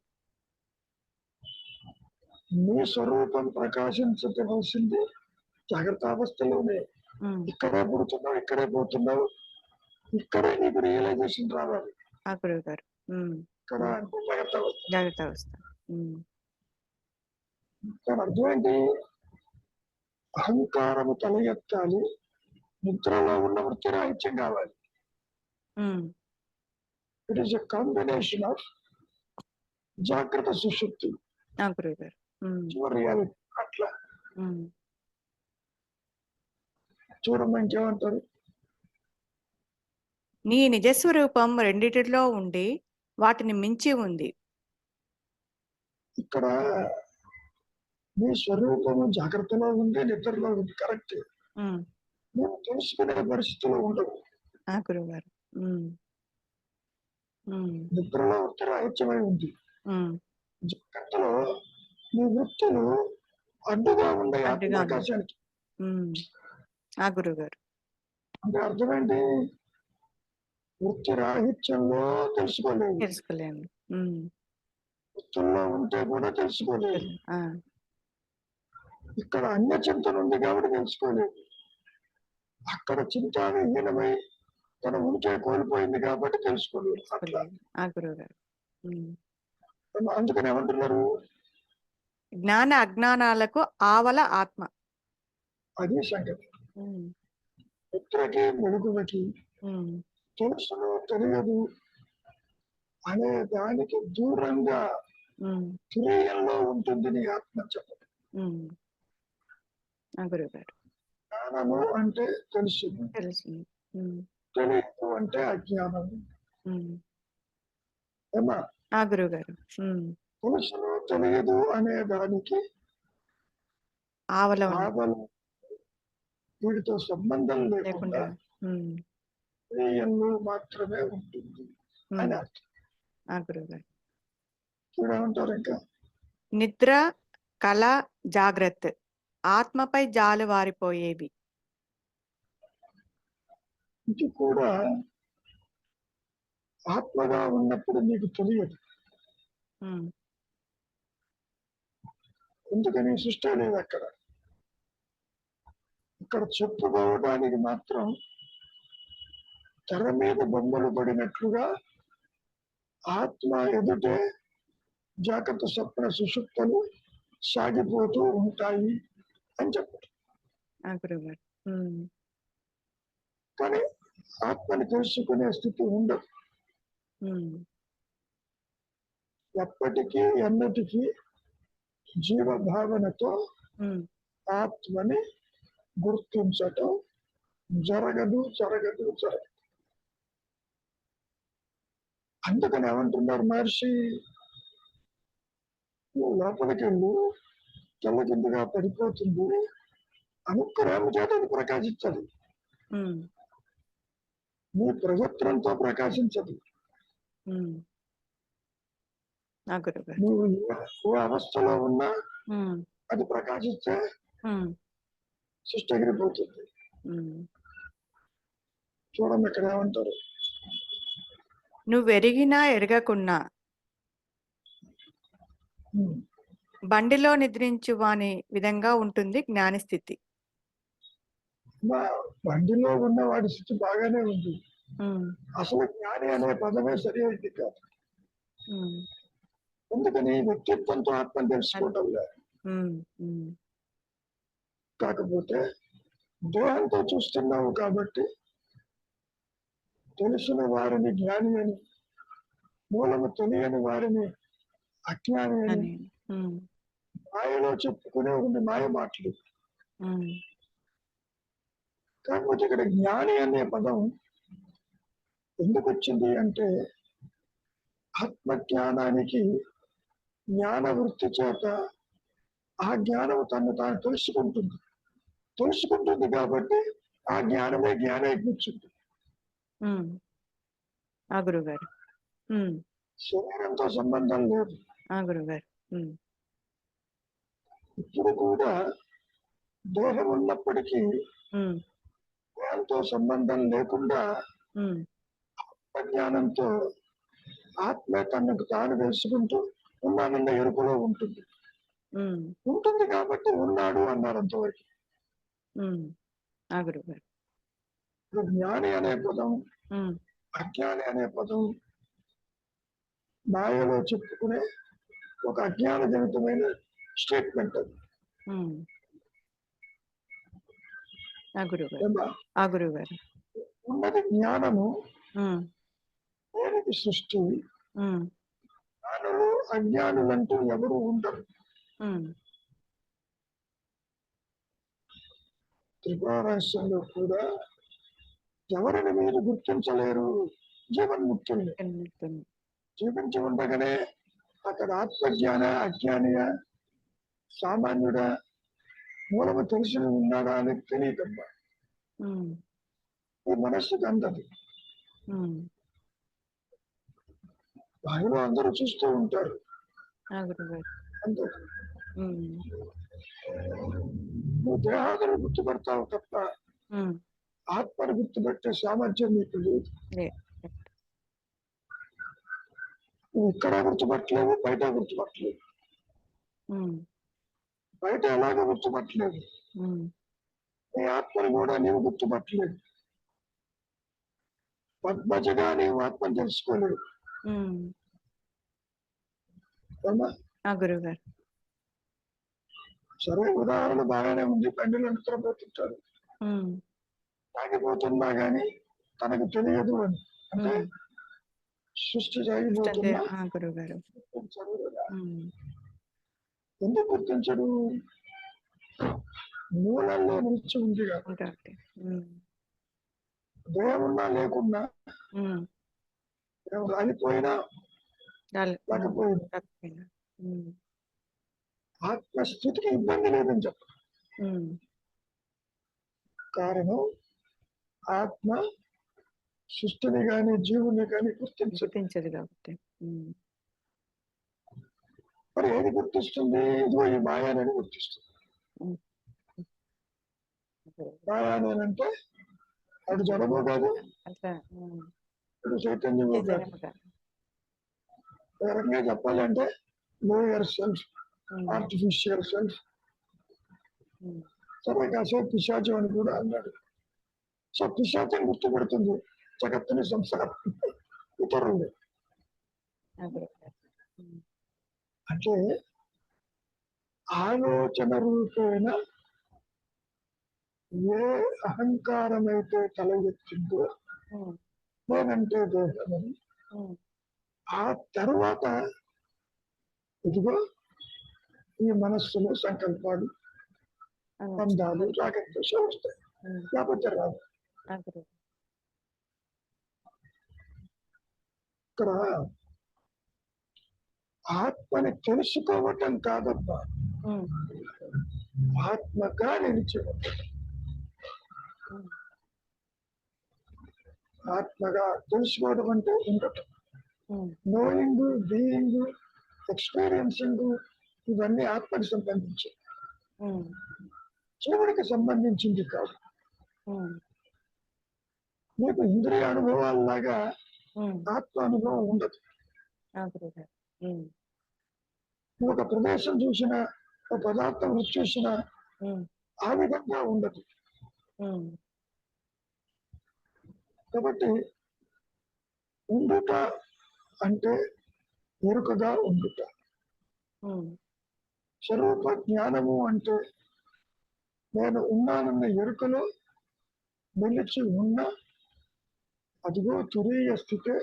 నీ స్వరూపం ప్రకాశించవలసింది జాగ్రత్తావస్థలోనే. ఇక్కడే పుడుతున్నావు, ఇక్కడే పోతున్నావు, ఇక్కడే నీకు రియలైజేషన్ రావాలి. గురుగారు ఇక్కడ అంటే జాగ్రత్తావస్థ. జాగ్రత్తావస్థ. దాని అర్థం ఏంటి? అహంకారము తల ఎత్తాలి, నిద్రలో ఉన్న వృత్తి రాహిత్యం కావాలి. It is a combination of జాగ్రత్త సుషుప్తి. రియాలిటీ అట్లా చూడమ్మా. ఇంకేమంటారు? నీ నిజస్వరూపం రెండిటిలో ఉండి వాటిని మించి ఉంది. ఇక్కడ నీ స్వరూపము జాగ్రత్తలో ఉంది, నిద్రలో ఉంది. కరెక్ట్. నేను తెలుసుకునే పరిస్థితిలో ఉండదు. గురుగారు నిద్రలో వృత్తి రాహిత్యమై ఉంది. జాగ్రత్తలో నీ వృత్తులు అడ్డుగా ఉండే ఆత్మకాశానికి. గురుగారు అంటే అర్థమేంటి? వృత్తి రాహిత్యంలో తెలుసుకోలేము, వృత్తుల్లో ఉంటే కూడా తెలుసుకోలేదు. ఇక్కడ అన్య చింతన ఉంది కాబట్టి తెలుసుకోలేదు. అక్కడ చింతావిహీనమై తన ఉనికి కోల్పోయింది కాబట్టి తెలుసుకోలేదు. అట్లా ఆ గురువు గారు. అందుకని ఏమంటున్నారు, జ్ఞాన అజ్ఞానాలకు ఆవల ఆత్మ. అది సంగతి. పుత్రకి మెరుగువకి తెలుసును తెలియదు అనే దానికి దూరంగా తురీయంలో ఉంటుంది నీ ఆత్మ చెప్పదు. గురువు గారు. జ్ఞానము అంటే తెలుసు, తెలియదు అంటే అజ్ఞానము. ఏమా గురువు గారు. తెలుసును తెలియదు అనే దానికి ఆవల వీటితో సంబంధం లేకుండా తురీయంలో మాత్రమే ఉంటుంది అని అర్థం. గురువు గారు. చూడమంటారు ఇంకా నిద్ర, కళ, జాగ్రత్త ఆత్మపై జాలు వారిపోయేవి. ఇది కూడా ఆత్మగా ఉన్నప్పుడు నీకు తెలియదు. ఎందుకని సృష్టి లేదు అక్కడ. ఇక్కడ చెప్పుకోవడానికి మాత్రం తెర మీద బొమ్మలు పడినట్లుగా ఆత్మ ఎదుటే జాగ్రత్త స్వప్న సుషుప్తలు సాగిపోతూ ఉంటాయి అని చెప్పారు. కానీ ఆత్మని తెలుసుకునే స్థితి ఉండదు. ఎప్పటికీ ఎన్నటికీ జీవభావనతో ఆత్మని గుర్తించటం జరగదు. అందుకని ఏమంటున్నారు మహర్షి, నువ్వు లోపలికి వెళ్ళు, తెల్ల కిందగా పడిపోతుంది, అనుగ్రహం చేత అది ప్రకాశించదు. నీ ప్రయత్నంతో ప్రకాశించదు. నువ్వు ఏ అవస్థలో ఉన్నా అది ప్రకాశిస్తే సృష్టి ఎగిరిపోతుంది. చూడండి ఇక్కడ ఏమంటారు, నువ్వు ఎరిగినా ఎరగకున్నా బండిలో నిద్రించు వాని విధంగా ఉంటుంది జ్ఞాని స్థితి. బండిలో ఉన్న వాడి స్థితి బాగానే ఉంది. అసలు జ్ఞాని అనే పదమే సరి అయింది కాదు. ఎందుకని వ్యక్తిత్వంతో ఆత్మను తెలుసుకోవటం లేదు. కాకపోతే దేహంతో చూస్తున్నావు కాబట్టి తెలిసిన వారిని జ్ఞాని అని, మూలము తెలియని వారిని అజ్ఞాని అని మాయలో చెప్పుకునే ఉంది మాయ మాటలు. కాకపోతే ఇక్కడ జ్ఞాని అనే పదం ఎందుకు వచ్చింది అంటే ఆత్మజ్ఞానానికి జ్ఞాన వృత్తి చేత ఆ జ్ఞానం తను తాను తెలుసుకుంటుంది కాబట్టి ఆ జ్ఞానమే జ్ఞానయజ్ఞించింది. గురుగారు. శరీరంతో సంబంధం లేదు. గురుగారు. ఇప్పుడు కూడా దేహం ఉన్నప్పటికీ దేహంతో సంబంధం లేకుండా ఆత్మజ్ఞానంతో ఆత్మ తనకు తాను తెలుసుకుంటూ ఉన్నానన్న ఎరుపులో ఉంటుంది కాబట్టి ఉన్నాడు అన్నారు అంతవరకు. జ్ఞాని అనే పదం, అజ్ఞాని అనే పదం మాయలో చెప్పుకునే ఒక అజ్ఞాన జనితమైన స్టేట్మెంట్ అది. ఉన్నది జ్ఞానము, దేనికి సృష్టి. జ్ఞానులు అజ్ఞానులంటూ ఎవరు ఉండరు. త్రిపురారహస్యంలో కూడా ఎవరిని మీరు గుర్తించలేరు, జీవన్ముక్తుల్ని. జీవించి ఉండగానే అక్కడ ఆత్మజ్ఞాన అజ్ఞానియ సామాన్యుడా మూలము తెలిసి ఉన్నాడా అని తెలియకమ్మా. ఈ మనస్సుకి అందదు. బావిలో అందరూ చూస్తూ ఉంటారు, అందరూ. నువ్వు దేహాదులు గుర్తుపడతావు తప్ప ఆత్మను గుర్తుపెట్టే సామర్థ్యం నీకు లేదు. నువ్వు ఇక్కడ గుర్తుపట్టలేవు, బయట గుర్తుపట్టలేవు. బయట ఎలాగో గుర్తుపట్టలేదు, ఉమ్, నీ ఆత్మను కూడా నీవు గుర్తుపట్టలేదు. పద్మజగా నీవు ఆత్మను తెలుసుకోలేదు. ఉమ్. అవునా? గురువు గారు. సరే, ఉదాహరణ బాగానే ఉంది. తండ్రిలో నిద్రపోతుంటాడు, ఉమ్, తాగిపోతున్నా గాని తనకు తెలియదు అని. అంటే ఉమ్. సృష్టి అంతే. జరిగిపోతున్నా గురువు గారు. గుర్తించడు కదా. ఉమ్, ఎందుకు గుర్తించడు? మూలంలో నిలిచి ఉంది కాబట్టి. కాబట్టి. ఉమ్, దేవున్నా లేకున్నా, ఉమ్. దేవుడు రాలిపోయినా లేకపోయినా తప్పకుండా. ఉమ్, ఆత్మస్థితికి ఇబ్బంది లేదని చెప్ప. ఉమ్. కారణం ఆత్మ సృష్టిని కానీ జీవుని కానీ గుర్తించదు. గుర్తించదు కాబట్టి. ఉమ్, మరి ఏది గుర్తిస్తుంది? ఇదిగో ఈ మాయానని గుర్తిస్తుంది. ఉమ్. మాయానేనంటే అటు జడము కాదు, అట్లా. ఉమ్. ఇటు చైతన్యము కాదు. జడముగా. ఏ రకంగా చెప్పాలంటే లోయర్ సెల్ఫ్, ఉమ్, ఆర్టిఫిషియల్ సెల్ఫ్. ఉమ్. సరే, కాసేపు పిశాచం అని కూడా అన్నాడు. సో పిశాచం గుర్తుపెడుతుంది జగత్తుని, సంసారం, ఇతరులు. అదే. ఉమ్, అంటే ఆలోచన రూపేణ ఏ అహంకారం అయితే తల ఎత్తిందో ఉమ్, నేనంటే దేహమని, ఉమ్. ఆ తర్వాత ఇదిగో ఈ మనస్సులో సంకల్పాలు, బంధాలు, రాగద్వేషాలు వస్తాయి. ఉమ్. లేకపోతే రాదు. గురువు. ఇక్కడ ఆత్మని తెలుసుకోవటం కాదబ్బా, ఉమ్, ఆత్మగా నిలిచి ఉండటం. ఉమ్. ఆత్మగా తెలుసుకోవడం అంటే ఉండటం. ఉమ్, నోయింగ్, బీయింగ్, ఎక్స్పీరియన్సింగ్, ఇవన్నీ ఆత్మకి సంబంధించి, ఉమ్. జీవుడికి సంబంధించింది కాదు. ఉమ్. మీకు ఇంద్రియ అనుభవాల్లాగా ఉమ్. ఆత్మ అనుభవం ఉండదు. గురువు గారు. ఉమ్, నువ్వు ఒక ప్రదేశం చూసినా, ఒక పదార్థం రుచి చూసినా ఉమ్. ఆ విధంగా ఉండదు. ఉమ్. కాబట్టి ఉండుట అంటే ఎరుకగా ఉండుట. ఉమ్. స్వరూప జ్ఞానము అంటే నేను ఉన్నానన్న ఎరుకలో నిలిచి ఉన్న, అదిగో తురీయ స్థితే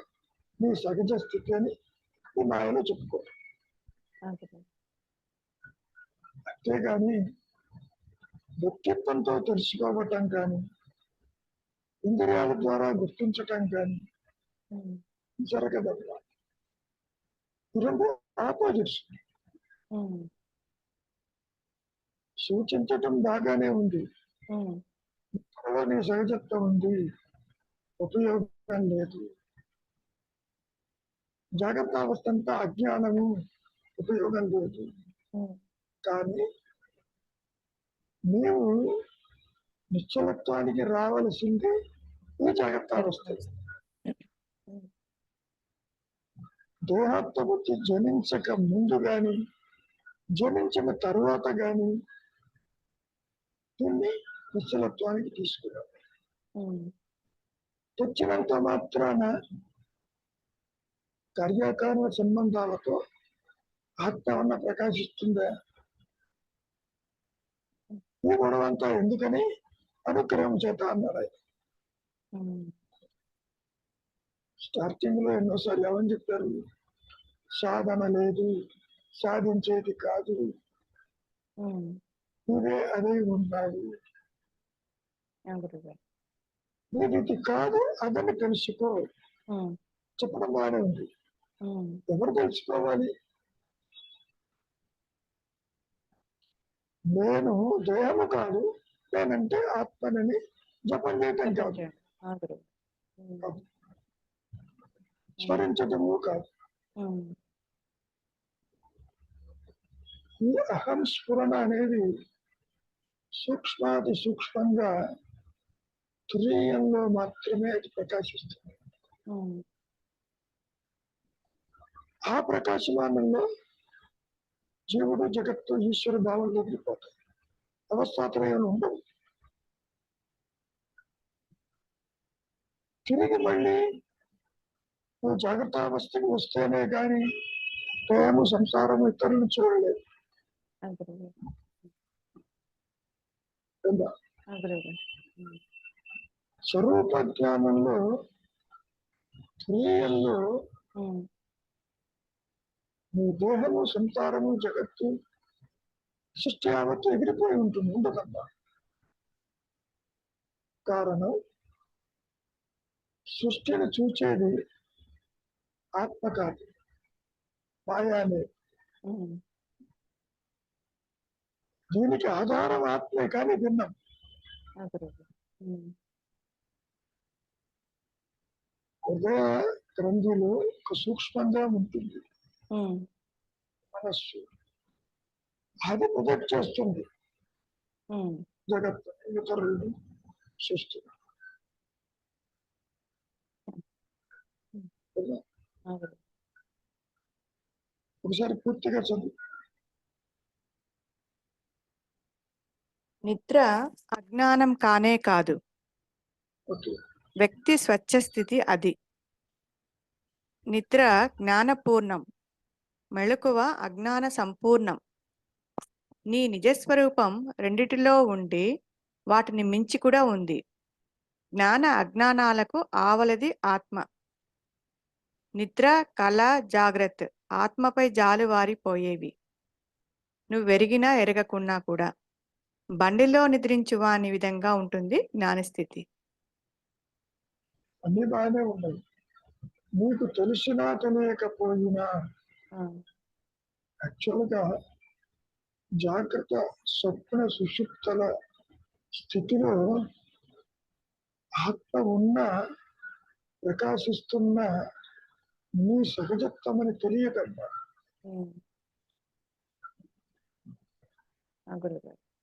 నీ సహజ స్థితి అని ఈ మాయలో చెప్పుకో. గురువు. అంతేగాని వ్యక్తిత్వంతో తెలుసుకోవటం కానీ, ఇంద్రియాల ద్వారా గుర్తించటం కానీ ఉమ్. జరగదల్లా. రెండు ఆపోజిట్స్. ఉమ్. సూచించటం బాగానే ఉంది, ఉమ్. త్వరలో నీ సహజత్వం ఉంది, ఉపయోగం లేదు. జాగ్రత్త అవస్థ అంతా అజ్ఞానము, ఉపయోగం లేదు. ఉమ్. కానీ నీవు నిశ్చలత్వానికి రావలసింది ఈ జాగ్రత్త అవస్థ. ఉమ్. దేహాత్మబుద్ధి జనించక ముందు గాని, జనించిన తరువాత గాని దీన్ని నిశ్చలత్వానికి తీసుకురావాలి. ఉమ్. తెచ్చినంత మాత్రాన కార్యకారణ సంబంధాలతో ఆత్మ ప్రకాశిస్తుందా? ఈ గొడవంతా ఎందుకని? అనుగ్రహం చేత అన్నాడు ఆయన. ఉమ్. స్టార్టింగ్ లో ఎన్నోసార్లు ఏమని చెప్పారు? సాధన లేదు, సాధించేది కాదు, ఉమ్. నువ్వే అదే ఉన్నావు, గురువు గారు. ఇది కాదు అదని తెలుసుకో ఉమ్. చెప్పడం బాగానే ఉంది. ఉమ్. ఎవరు తెలుసుకోవాలి? నేను దేహము కాదు, నేనంటే ఆత్మనని జపం చేయటం కాదు, గురువు. ఉమ్. స్మరించటము కాదు. ఉమ్. ఈ అహం స్ఫురణ అనేది సూక్ష్మాతి సూక్ష్మంగా తురీయంలో మాత్రమే అది ప్రకాశిస్తుంది. ఉమ్. ఆ ప్రకాశమానంలో జీవుడు జగత్తు ఈశ్వర భావంలో వెళ్ళిపోతాయి. అవస్థాత్రయాలు ఉండవు. తిరిగి మళ్ళీ నువ్వు జాగ్రత్త అవస్థకి వస్తేనే కానీ ప్రేమ సంసారం ఇతరులను చూడలేదు. స్వరూప జ్ఞానంలో క్రియల్లో నీ దేహము సంసారము జగత్తు సృష్టి యావత్తు ఎగిరిపోయి ఉంటుంది, ఉండదమ్మా. కారణం సృష్టిని చూచేది ఆత్మ కాదు, మాయానే. దీనికి ఆధారం ఆత్మే కానీ భిన్నం. హృదయ గ్రంథిలో ఒక సూక్ష్మంగా ఉంటుంది మనస్సు. అది ప్రొజెక్ట్ చేస్తుంది జగత్తు, ఇతరులు, సృష్టి. ఒకసారి పూర్తిగా చదువు. నిద్ర అజ్ఞానం కానే కాదు, ఓకే. వ్యక్తి స్వచ్ఛ స్థితి అది. నిద్ర జ్ఞానపూర్ణం, మెళకువ అజ్ఞాన సంపూర్ణం. నీ నిజస్వరూపం రెండిటిలో ఉండి వాటిని మించి కూడా ఉంది. జ్ఞాన అజ్ఞానాలకు ఆవలది ఆత్మ. నిద్ర, కళ, జాగ్రత్త ఆత్మపై జాలువారిపోయేవి, నువ్వెరిగినా ఎరగకున్నా కూడా. బండిలో నిద్రించువాని విధంగా ఉంటుంది జ్ఞానస్థితి. అన్ని బాగానే ఉన్నాయి. నీకు తెలిసినా తెలియకపోయినా యాక్చువల్గా జాగ్రత్త స్వప్న సుషుప్తల స్థితిలో ఆత్మ ఉన్న ప్రకాశిస్తున్న నీ సహజత్వమని తెలియదమ్మా.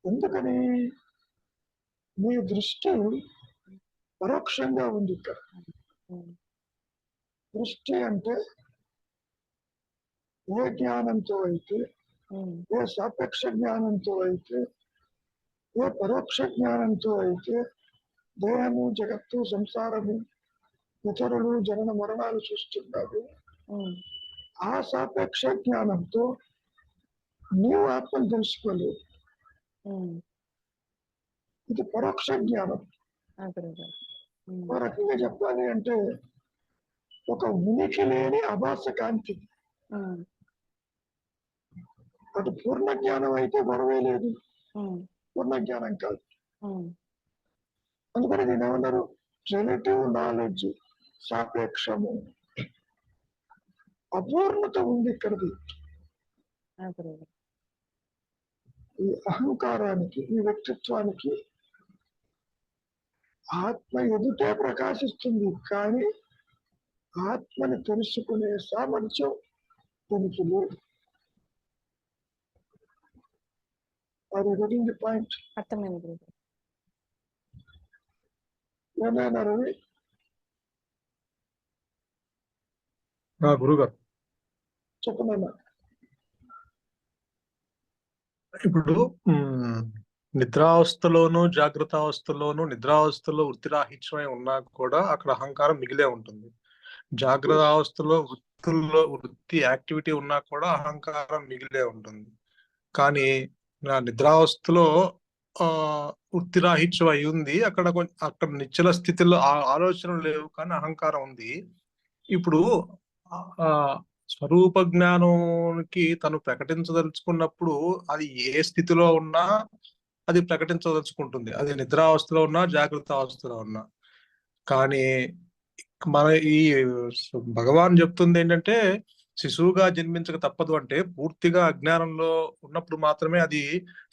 ఎందుకని? నీ దృష్టి పరోక్షంగా ఉంది ఇక్కడ. దృష్టి అంటే ఏ జ్ఞానంతో అయితే, ఏ సాపేక్ష జ్ఞానంతో అయితే, ఏ పరోక్ష జ్ఞానంతో అయితే దేహము జగత్తు సంసారము ఇతరులు జనన మరణాలు చూస్తున్నారు, ఆ సాపేక్ష జ్ఞానంతో నీవు ఆత్మను తెలుసుకోలేదు. ఇది పరోక్ష జ్ఞానం. ఒక రకంగా చెప్పాలి అంటే ఒక ఉనికి లేని అభాస కాంతి. అటు పూర్ణ జ్ఞానం అయితే గొడవే లేదు, పూర్ణ జ్ఞానం కాదు. అందుకని దీని ఏమన్నారు? Relative knowledge, సాపేక్షము. అపూర్ణత ఉంది ఇక్కడిది. ఈ అహంకారానికి, ఈ వ్యక్తిత్వానికి ఆత్మ ఎదుటే ప్రకాశిస్తుంది, కానీ ఆత్మని తెలుసుకునే సామర్థ్యం దీనికి లేదు. అది రీడింగ్ ది పాయింట్. అర్థమైంది. ఏమైనా రవి? గురుగారు చెప్పనన్నా. ఇప్పుడు నిద్రావస్థలోను జాగ్రత్త అవస్థలోను, నిద్రావస్థలో వృత్తిరాహిత్యమై ఉన్నా కూడా అక్కడ అహంకారం మిగిలే ఉంటుంది. జాగ్రత్త అవస్థలో వృత్తి యాక్టివిటీ ఉన్నా కూడా అహంకారం మిగిలే ఉంటుంది. కానీ నా నిద్రావస్థలో వృత్తిరాహిత్యం అయి ఉంది, అక్కడ నిశ్చల స్థితిలో ఆలోచనలు లేవు, కానీ అహంకారం ఉంది. ఇప్పుడు స్వరూప జ్ఞానానికి తను ప్రకటించదలుచుకున్నప్పుడు అది ఏ స్థితిలో ఉన్నా అది ప్రకటించదలుచుకుంటుంది, అది నిద్రావస్థలో ఉన్నా జాగ్రత్త అవస్థలో ఉన్నా. కానీ మన ఈ భగవాన్ చెప్తుంది ఏంటంటే, శిశువుగా జన్మించక తప్పదు అంటే పూర్తిగా అజ్ఞానంలో ఉన్నప్పుడు మాత్రమే అది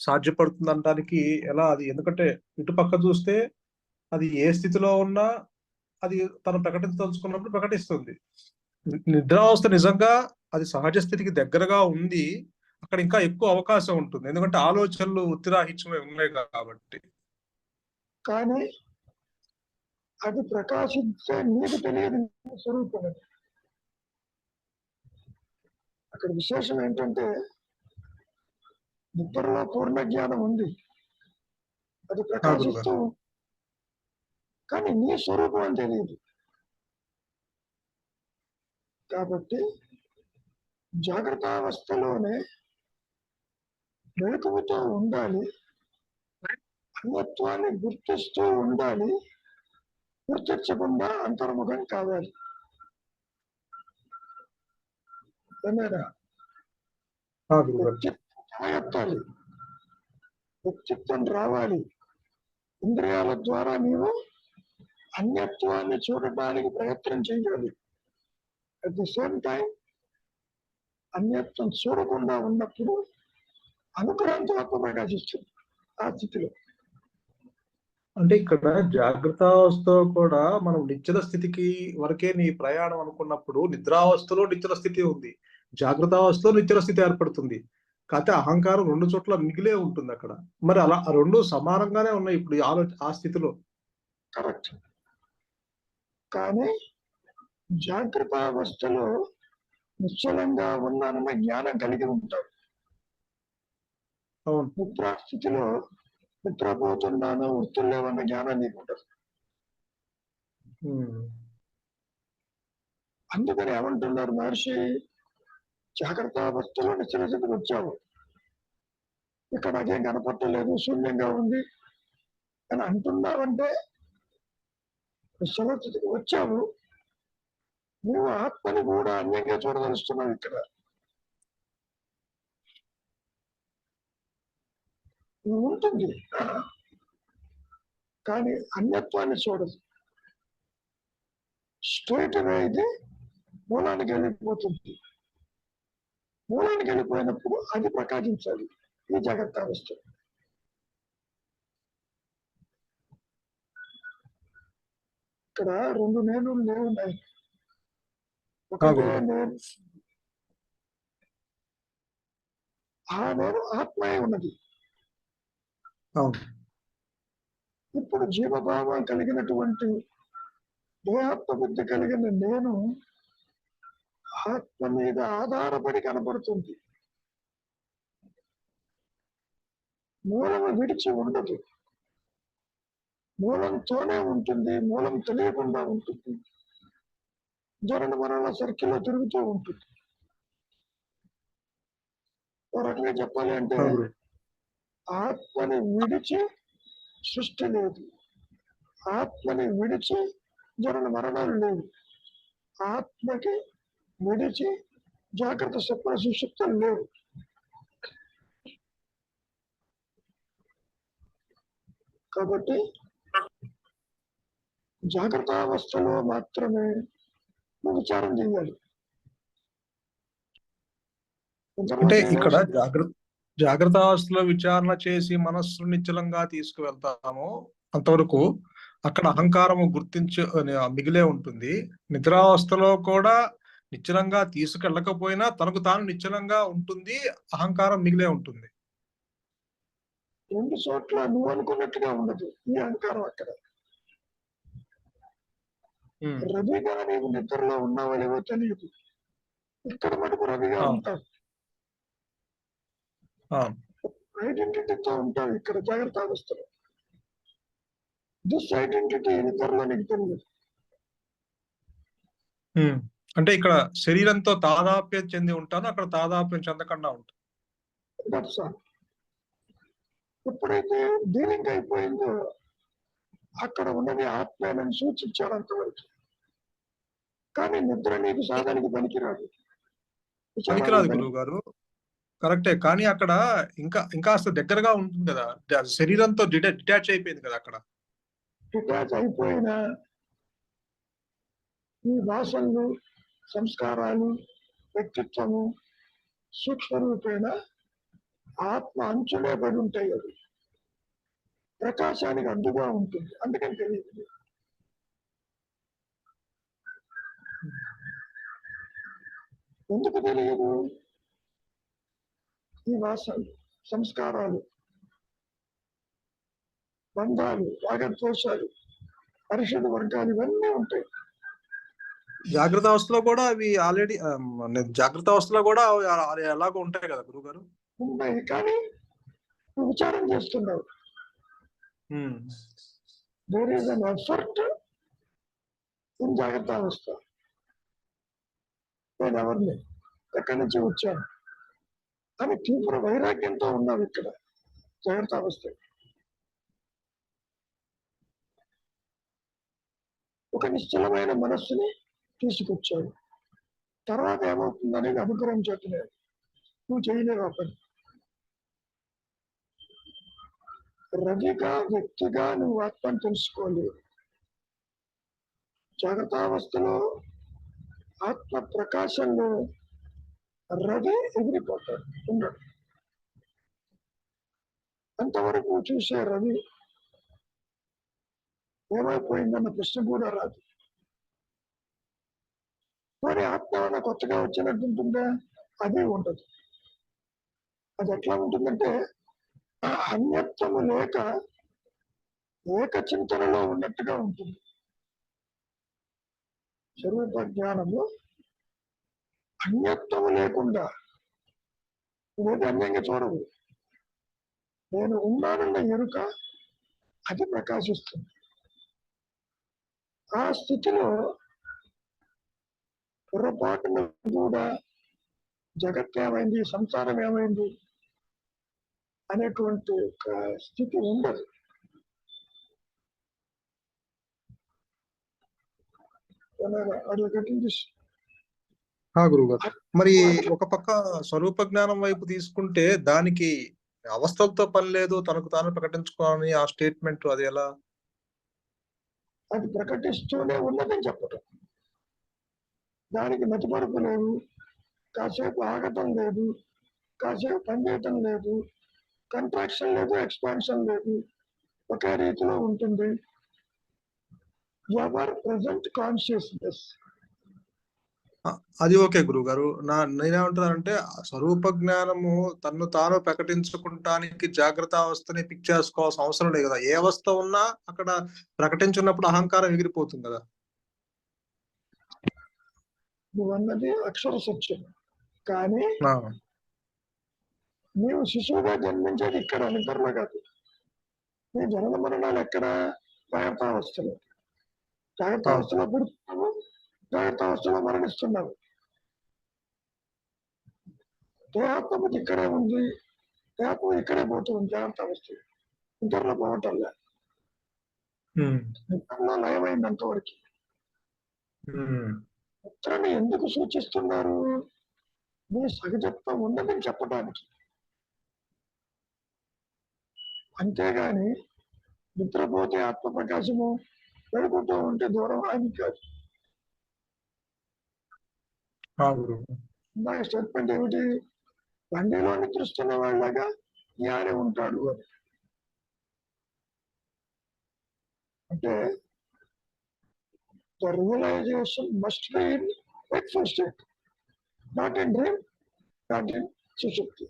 సాధ్యపడుతుంది అనడానికి ఎలా? అది ఎందుకంటే ఇటుపక్క చూస్తే అది ఏ స్థితిలో ఉన్నా అది తను ప్రకటించదలుచుకున్నప్పుడు ప్రకటిస్తుంది. నిద్రావస్థ నిజంగా అది సహజ స్థితికి దగ్గరగా ఉంది, అక్కడ ఇంకా ఎక్కువ అవకాశం ఉంటుంది, ఎందుకంటే ఆలోచనలు ఉత్తిరాహిత్యమై ఉన్నాయి కాబట్టి. కానీ అది ప్రకాశించే నీకు తెలియదు స్వరూపం. అక్కడ విశేషం ఏంటంటే నిద్రలో పూర్ణ జ్ఞానం ఉంది, అది గురుగారు. ప్రకాశిస్తూ, కానీ నీ స్వరూపం అని తెలియదు. కాబట్టి జాగ్రత్త అవస్థలోనే మెలకువతో ఉండాలి, అన్యత్వాన్ని గుర్తిస్తూ ఉండాలి, గుర్తించకుండా అంతర్ముఖం కావాలి. ఏమైనా వ్యక్తిత్వం ఎత్తాలి, వ్యక్తిత్వం రావాలి. ఇంద్రియాల ద్వారా నీవు అన్యత్వాన్ని చూడటానికి ప్రయత్నం చేయాలి. అట్ ది సేమ్ టైం అన్యత్వం చూడకుండా ఉన్నప్పుడు అనుగ్రహంతో ఆత్మ ప్రకాశిస్తుంది ఆ స్థితిలో. అంటే ఇక్కడ జాగ్రత్త అవస్థలో కూడా మనం నిశ్చల స్థితికి వరకే నీ ప్రయాణం అనుకున్నప్పుడు నిద్రావస్థలో నిశ్చల స్థితి ఉంది, జాగ్రత్త అవస్థలో నిశ్చల స్థితి ఏర్పడుతుంది. కాకపోతే అహంకారం రెండు చోట్ల మిగిలే ఉంటుంది అక్కడ. మరి అలా రెండు సమానంగానే ఉన్నాయి ఇప్పుడు ఆ స్థితిలో. కరెక్ట్. కానీ జాగ్రత్త అవస్థలో నిశ్చలంగా ఉన్నానన్న జ్ఞానం కలిగి ఉంటాడు. అవును. నిద్రా స్థితిలో నిద్రపోతున్నాను, వృత్తులేవన్న జ్ఞానం నీకు ఉంటుంది. అందుకని ఏమంటున్నారు మహర్షి, జాగ్రత్త అవస్థలో నిశ్చల స్థితికి వచ్చావు, ఇక్కడ నాకేం కనపట్టలేదు, శూన్యంగా ఉంది అని అంటున్నావంటే నిశ్చల స్థితికి వచ్చావు, నువ్వు ఆత్మని కూడా అన్యంగా చూడదలుస్తున్నావు. ఇక్కడ ఉంటుంది కానీ అన్యత్వాన్ని చూడదు. స్ట్రైట్ వే ఇది మూలానికి వెళ్ళిపోతుంది. మూలానికి వెళ్ళిపోయినప్పుడు అది ప్రకాశించాలి ఈ జాగ్రత్త అవస్థ. ఇక్కడ రెండు నేను ఉన్నాయి. ఒకటే నేను, ఆ నేను ఆత్మయే ఉన్నది. ఇప్పుడు జీవభావం కలిగినటువంటి దేహాత్మ బుద్ధి కలిగిన నేను ఆత్మ మీద ఆధారపడి కనపడుతుంది, మూలము విడిచి ఉండదు, మూలంతోనే ఉంటుంది, మూలం తెలియకుండా ఉంటుంది, జరణ మరణ సర్కిల్లో తిరుగుతూ ఉంటుంది. ఒక రకంగా చెప్పాలి అంటే ఆత్మని విడిచి సృష్టి లేదు, ఆత్మని విడిచి జరణ మరణాలు లేవు, ఆత్మకి విడిచి జాగ్రత్త స్వప్న సుషుప్తులు లేవు. కాబట్టి జాగ్రత్త అవస్థలో మాత్రమే నువ్వు విచారం చేయాలి. అంటే ఇక్కడ జాగ్రత్త అవస్థలో విచారణ చేసి మనస్సు నిశ్చలంగా తీసుకువెళ్తాము అంతవరకు అక్కడ అహంకారము మిగిలే ఉంటుంది. నిద్రావస్థలో కూడా నిశ్చలంగా తీసుకెళ్ళకపోయినా తనకు తాను నిశ్చలంగా ఉంటుంది, అహంకారం మిగిలే ఉంటుంది. రెండు చోట్ల నువ్వు అనుకున్నట్టుగా ఉండదు ఈ అహంకారం. అక్కడ రవిగా నీవు నిద్రలో ఉన్నావో తెలియదు, ఇక్కడ మటుకు రవిగా ఉంటావు, ఐడెంటిటీతో ఉంటావు ఇక్కడ జాగ్రత్త అవస్థలో. దిస్ ఐడెంటిటీ నిద్రలో నీకు తెలియదు. అంటే ఇక్కడ శరీరంతో తాదాప్యం చెంది ఉంటాను, అక్కడ తాదాప్యం చెందకుండా ఉంటాను. ఎప్పుడైతే డీలింగ్ అయిపోయిందో అక్కడ ఉన్నది ఆత్మేనని సూచించాడు అంతవరకు. కానీ నిద్ర నీకు సాధనకి పనికిరాదు గురువు గారు. కరెక్టే, కానీ అక్కడ ఇంకా దగ్గరగా ఉంటుంది కదా, శరీరంతో డిటాచ్ అయిపోయింది కదా. అక్కడ డిటాచ్ అయిపోయిన ఈ వాసనలు, సంస్కారాలు, వ్యక్తిత్వము సూక్ష్మ రూపేణ ఆత్మ అంచులే పడి ఉంటాయి. అవి ప్రకాశానికి అడ్డుగా ఉంటుంది, అందుకని తెలియదు. ఎందుకు తెలియదు? ఈ వాసనలు, సంస్కారాలు, బంధాలు, రాగద్వేషాలు, పరిషత్ వర్గాలు ఇవన్నీ ఉంటాయి. జాగ్రత్త అవస్థలో కూడా అవి ఆల్రెడీ జాగ్రత్త అవస్థలో కూడా ఎలాగో ఉంటాయి కదా గురువు గారు. ఉంటాయి, కానీ నువ్వు విచారం చేస్తున్నావు. There is an effort in జాగ్రత్త అవస్థ. నేను ఎవరిని, ఎక్కడి నుంచి వచ్చాను అని తీవ్ర వైరాగ్యంతో ఉన్నావు ఇక్కడ జాగ్రత్త అవస్థ. ఒక నిశ్చలమైన మనస్సుని తీసుకొచ్చాడు. తర్వాత ఏమవుతుందనేది అనుగ్రహం చేస్తున్నాడు. నువ్వు చేయలేవు ఆ పని. రవిగా వ్యక్తిగా నువ్వు ఆత్మని తెలుసుకోలేవు. జాగ్రత్తావస్థలో ఆత్మ ప్రకాశంలో రవి ఎగిరిపోతాడు, ఉన్నాడు. అంతవరకు చూసే రవి ఏమైపోయిందన్న ప్రశ్న కూడా రాదు. మరి ఆత్మ ఏమైనా కొత్తగా వచ్చినట్టు ఉంటుందా? అదే ఉండదు. అది ఎట్లా ఉంటుందంటే అన్యత్వము లేక ఏక చింతనలో ఉన్నట్టుగా ఉంటుంది. స్వరూప జ్ఞానము అన్యత్వము లేకుండా నువ్వేది అన్యంగా చూడవు. నేను ఉన్నానన్న ఎరుక అది ప్రకాశిస్తుంది. ఆ స్థితిలో పొరపాటున కూడా జగత్ ఏమైంది, సంసారం ఏమైంది అనేటువంటి ఒక స్థితి ఉండదు. గురుగారు, మరి ఒక పక్క స్వరూప జ్ఞానం వైపు తీసుకుంటే దానికి అవస్థలతో పని లేదు, తనకు తాను ప్రకటించుకోవాలని ఆ స్టేట్మెంట్ అది ఎలా? అది ప్రకటిస్తూనే ఉన్నదని చెప్పటం. దానికి మతిమరుపు లేదు, కాసేపు ఆగటం లేదు, కాసేపు పనిచేయటం లేదు, కంట్రాక్షన్ లేదు, ఎక్స్పాన్షన్ లేదు, ఒకే రీతిలో ఉంటుంది. Ever present consciousness. అది ఓకే గురువు గారు. నేనేమంటున్నానంటే స్వరూప జ్ఞానము తన్ను తాను ప్రకటించుకుంటానికి జాగ్రత్త అవస్థని పిక్ చేసుకోవాల్సిన అవసరం లేదు కదా. ఏ అవస్థ ఉన్నా అక్కడ ప్రకటించున్నప్పుడు అహంకారం ఎగిరిపోతుంది కదా. నువ్వన్నది అక్షర సత్యం. కానీ నీవు శిశువుగా జన్మించేది ఇక్కడ నిద్రలో కాదు. నీ జనన మరణాలు ఎక్కడ? జాగ్రత్త అవస్థలో. జాగ్రత్త అవస్థలో పుడుతున్నావు, జాగ్రత్త అవస్థలో మరణిస్తున్నావు. దేహాత్మకు ఇక్కడే ఉంది, దేహాత్మ ఇక్కడే పోతుంది. జాగ్రత్త అవస్థ నిద్రలో పోవటంలే, నిద్రలో లయమైంది అంతవరకు. నిద్రని ఎందుకు సూచిస్తున్నారు? నీ సహజత్వం ఉన్నదని చెప్పడానికి. అంతేగాని నిద్రపోతే ఆత్మ ప్రకాశము, పెరుగుతూ ఉంటే దూరం అని కాదు. ఇందాక స్టేట్మెంట్ ఏమిటి? బండిలో నిద్రిస్తున్న వాళ్ళగా జ్ఞాని ఉంటాడు అని. అంటే the realization must be in wakeful state, not in dream, not in sushupti.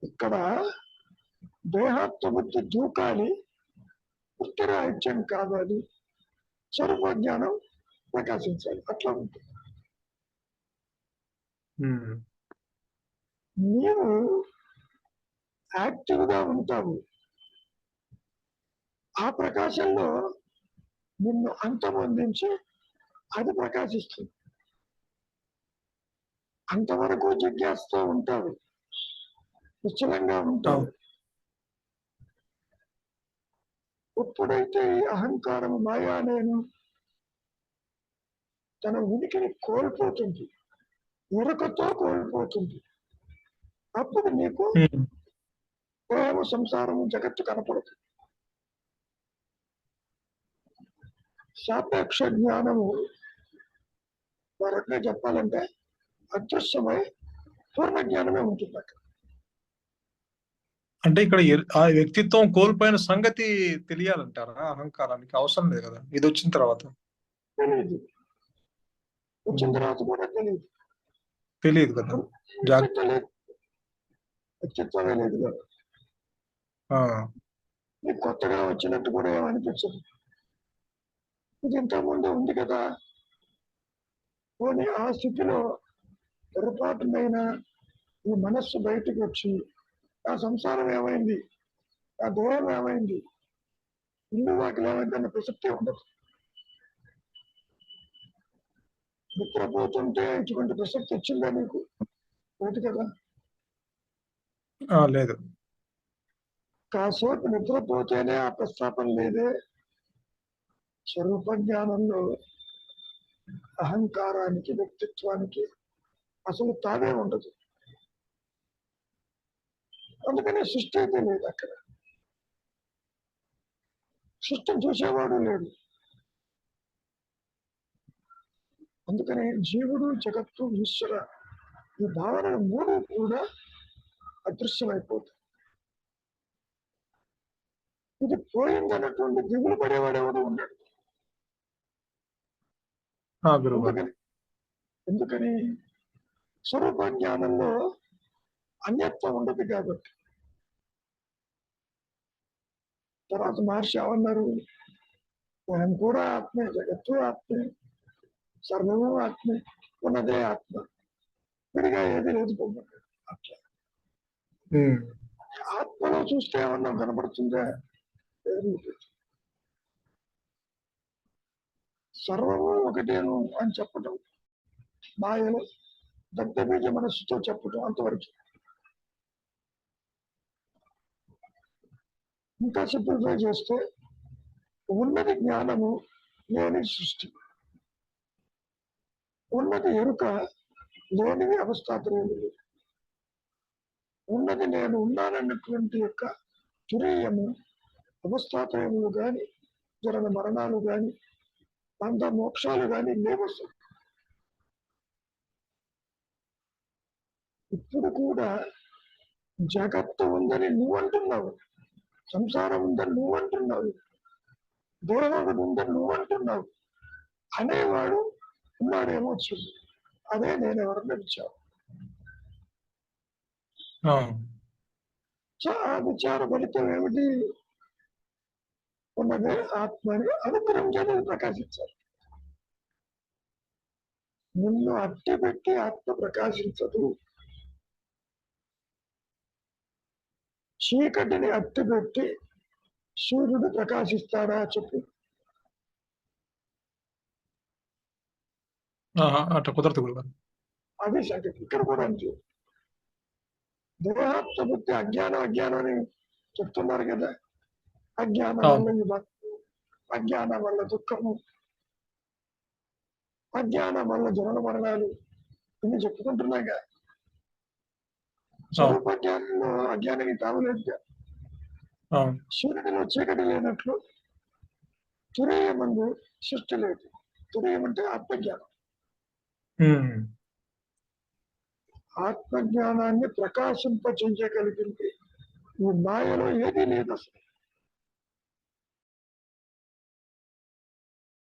ఇక్కడ దేహాత్మ బుద్ధి దూకాలి, ఉత్తరాహిత్యం కావాలి, స్వరూప జ్ఞానం ప్రకాశించాలి. అట్లా ఉంటుంది. నీవు యాక్టివ్ గా ఉంటావు. ఆ ప్రకాశంలో నిన్ను అంతమొందించి అది ప్రకాశిస్తుంది. అంతవరకు జిజ్ఞాసతో ఉంటావు, నిశ్చలంగా ఉంటావు. ఎప్పుడైతే ఈ అహంకారం, మాయా నేను తన ఉనికిని కోల్పోతుంది, ఎరుకతో కోల్పోతుంది, అప్పుడు నీకు ప్రేమ, సంసారము, జగత్తు కనపడుతుంది. సాపేక్ష జ్ఞానము మరొకగా చెప్పాలంటే అదృశ్యమై పూర్ణ జ్ఞానమే ఉంటుంది అక్కడ. అంటే ఇక్కడ ఆ వ్యక్తిత్వం కోల్పోయిన సంగతి తెలియాలంటారా? అహంకారానికి అవసరం లేదు కదా, ఇది వచ్చిన తర్వాత. తెలియదు, వచ్చిన తర్వాత కూడా తెలియదు కదా, వ్యక్తిత్వమే లేదు కదా. నీకు కొత్తగా వచ్చినట్టు కూడా ఏమనిపించదు. ఇది ఇంతకుముందు ఉంది కదా. పోనీ ఆ స్థితిలో పొరపాటునైనా ఈ మనస్సు బయటకు వచ్చి ఆ సంసారం ఏమైంది, ఆ దేహం ఏమైంది, ఇల్లు వాటిలో ఏమైంది అన్న ప్రసక్తే ఉండదు. నిద్రపోతుంటే ఇటువంటి ప్రసక్తి వచ్చిందా నీకు? లేదు కదా. లేదు. కాసేపు నిద్రపోతేనే ఆ ప్రస్తాపన లేదే. స్వరూప జ్ఞానంలో అహంకారానికి, వ్యక్తిత్వానికి అసలు తావే ఉండదు. అందుకనే సృష్టి అయితే లేదు అక్కడ, సృష్టిని చూసేవాడు లేడు. అందుకని జీవుడు, జగత్తు, ఈశ్వర ఈ భావనలు మూడు కూడా అదృశ్యమైపోతాయి. ఇది పోయిందన్నటువంటి దిగులు పడేవాడు ఎవడు ఉన్నాడు. ఎందుకని స్వరూప జ్ఞానంలో అన్యత్వం ఉండదు కాబట్టి. తర్వాత మహర్షి ఏమన్నారు? మనం కూడా ఆత్మే, జగత్తు ఆత్మే, సర్వము ఆత్మే, ఉన్నదే ఆత్మ, విడిగా ఏది లేదు పొమ్మన్నాడు. అట్లా ఆత్మలో చూస్తే ఏమన్నా కనబడుతుందా? సర్వము ఒకటేను అని చెప్పటం, మాయలో దగ్ధబీజ మనస్సుతో చెప్పటం అంతవరకు. ఇంకా సింప్లిఫై చేస్తే ఉన్నది జ్ఞానము, లేని సృష్టి, ఉన్నది ఎరుక, లేనిది అవస్థాత్రయములు, ఉన్నది నేను ఉన్నానన్నటువంటి యొక్క తురీయము, అవస్థాత్రయములు కానీ, జరణ మరణాలు కానీ, బంధ మోక్షాలు కానీ లేవు. ఇప్పుడు కూడా జగత్తు ఉందని నువ్వు అంటున్నావు, సంసారం ఉందని నువ్వు అంటున్నావు, దేవగుడు ఉందని నువ్వు అంటున్నావు. అనేవాడు ఉన్నాడేమో చూడు, అదే నేను ఎవరన్నా ఇచ్చావు. ఆ విచార ఫలితం ఏమిటి? ఉన్నదే ఆత్మని అనుగ్రహం చేత ప్రకాశించాలి. నిన్ను అట్టి పెట్టి ఆత్మ ప్రకాశించదు. చీకటిని అట్టి పెట్టి సూర్యుడు ప్రకాశిస్తాడా చెప్పు? అట్లా కుదరదు. అదే సంగతి. ఇక్కడ కూడా అంతే. దేహాత్మ బుద్ధి అజ్ఞానం అని చెప్తున్నారు కదా. అజ్ఞానం వల్ల విభక్తి, అజ్ఞానం వల్ల దుఃఖము, అజ్ఞానం వల్ల జనన మరణాలు ఇన్ని చెప్పుకుంటున్నాగా. స్వరూప జ్ఞానంలో అజ్ఞానానికి తావలేదు. సూర్యుడిలో చీకటి లేనట్లు తురీయమందు సృష్టి లేదు. తురీయం అంటే ఆత్మజ్ఞానం. ఆత్మజ్ఞానాన్ని ప్రకాశింప చెయ్యగలిగింది ఈ మాయలో ఏదీ లేదు అసలు.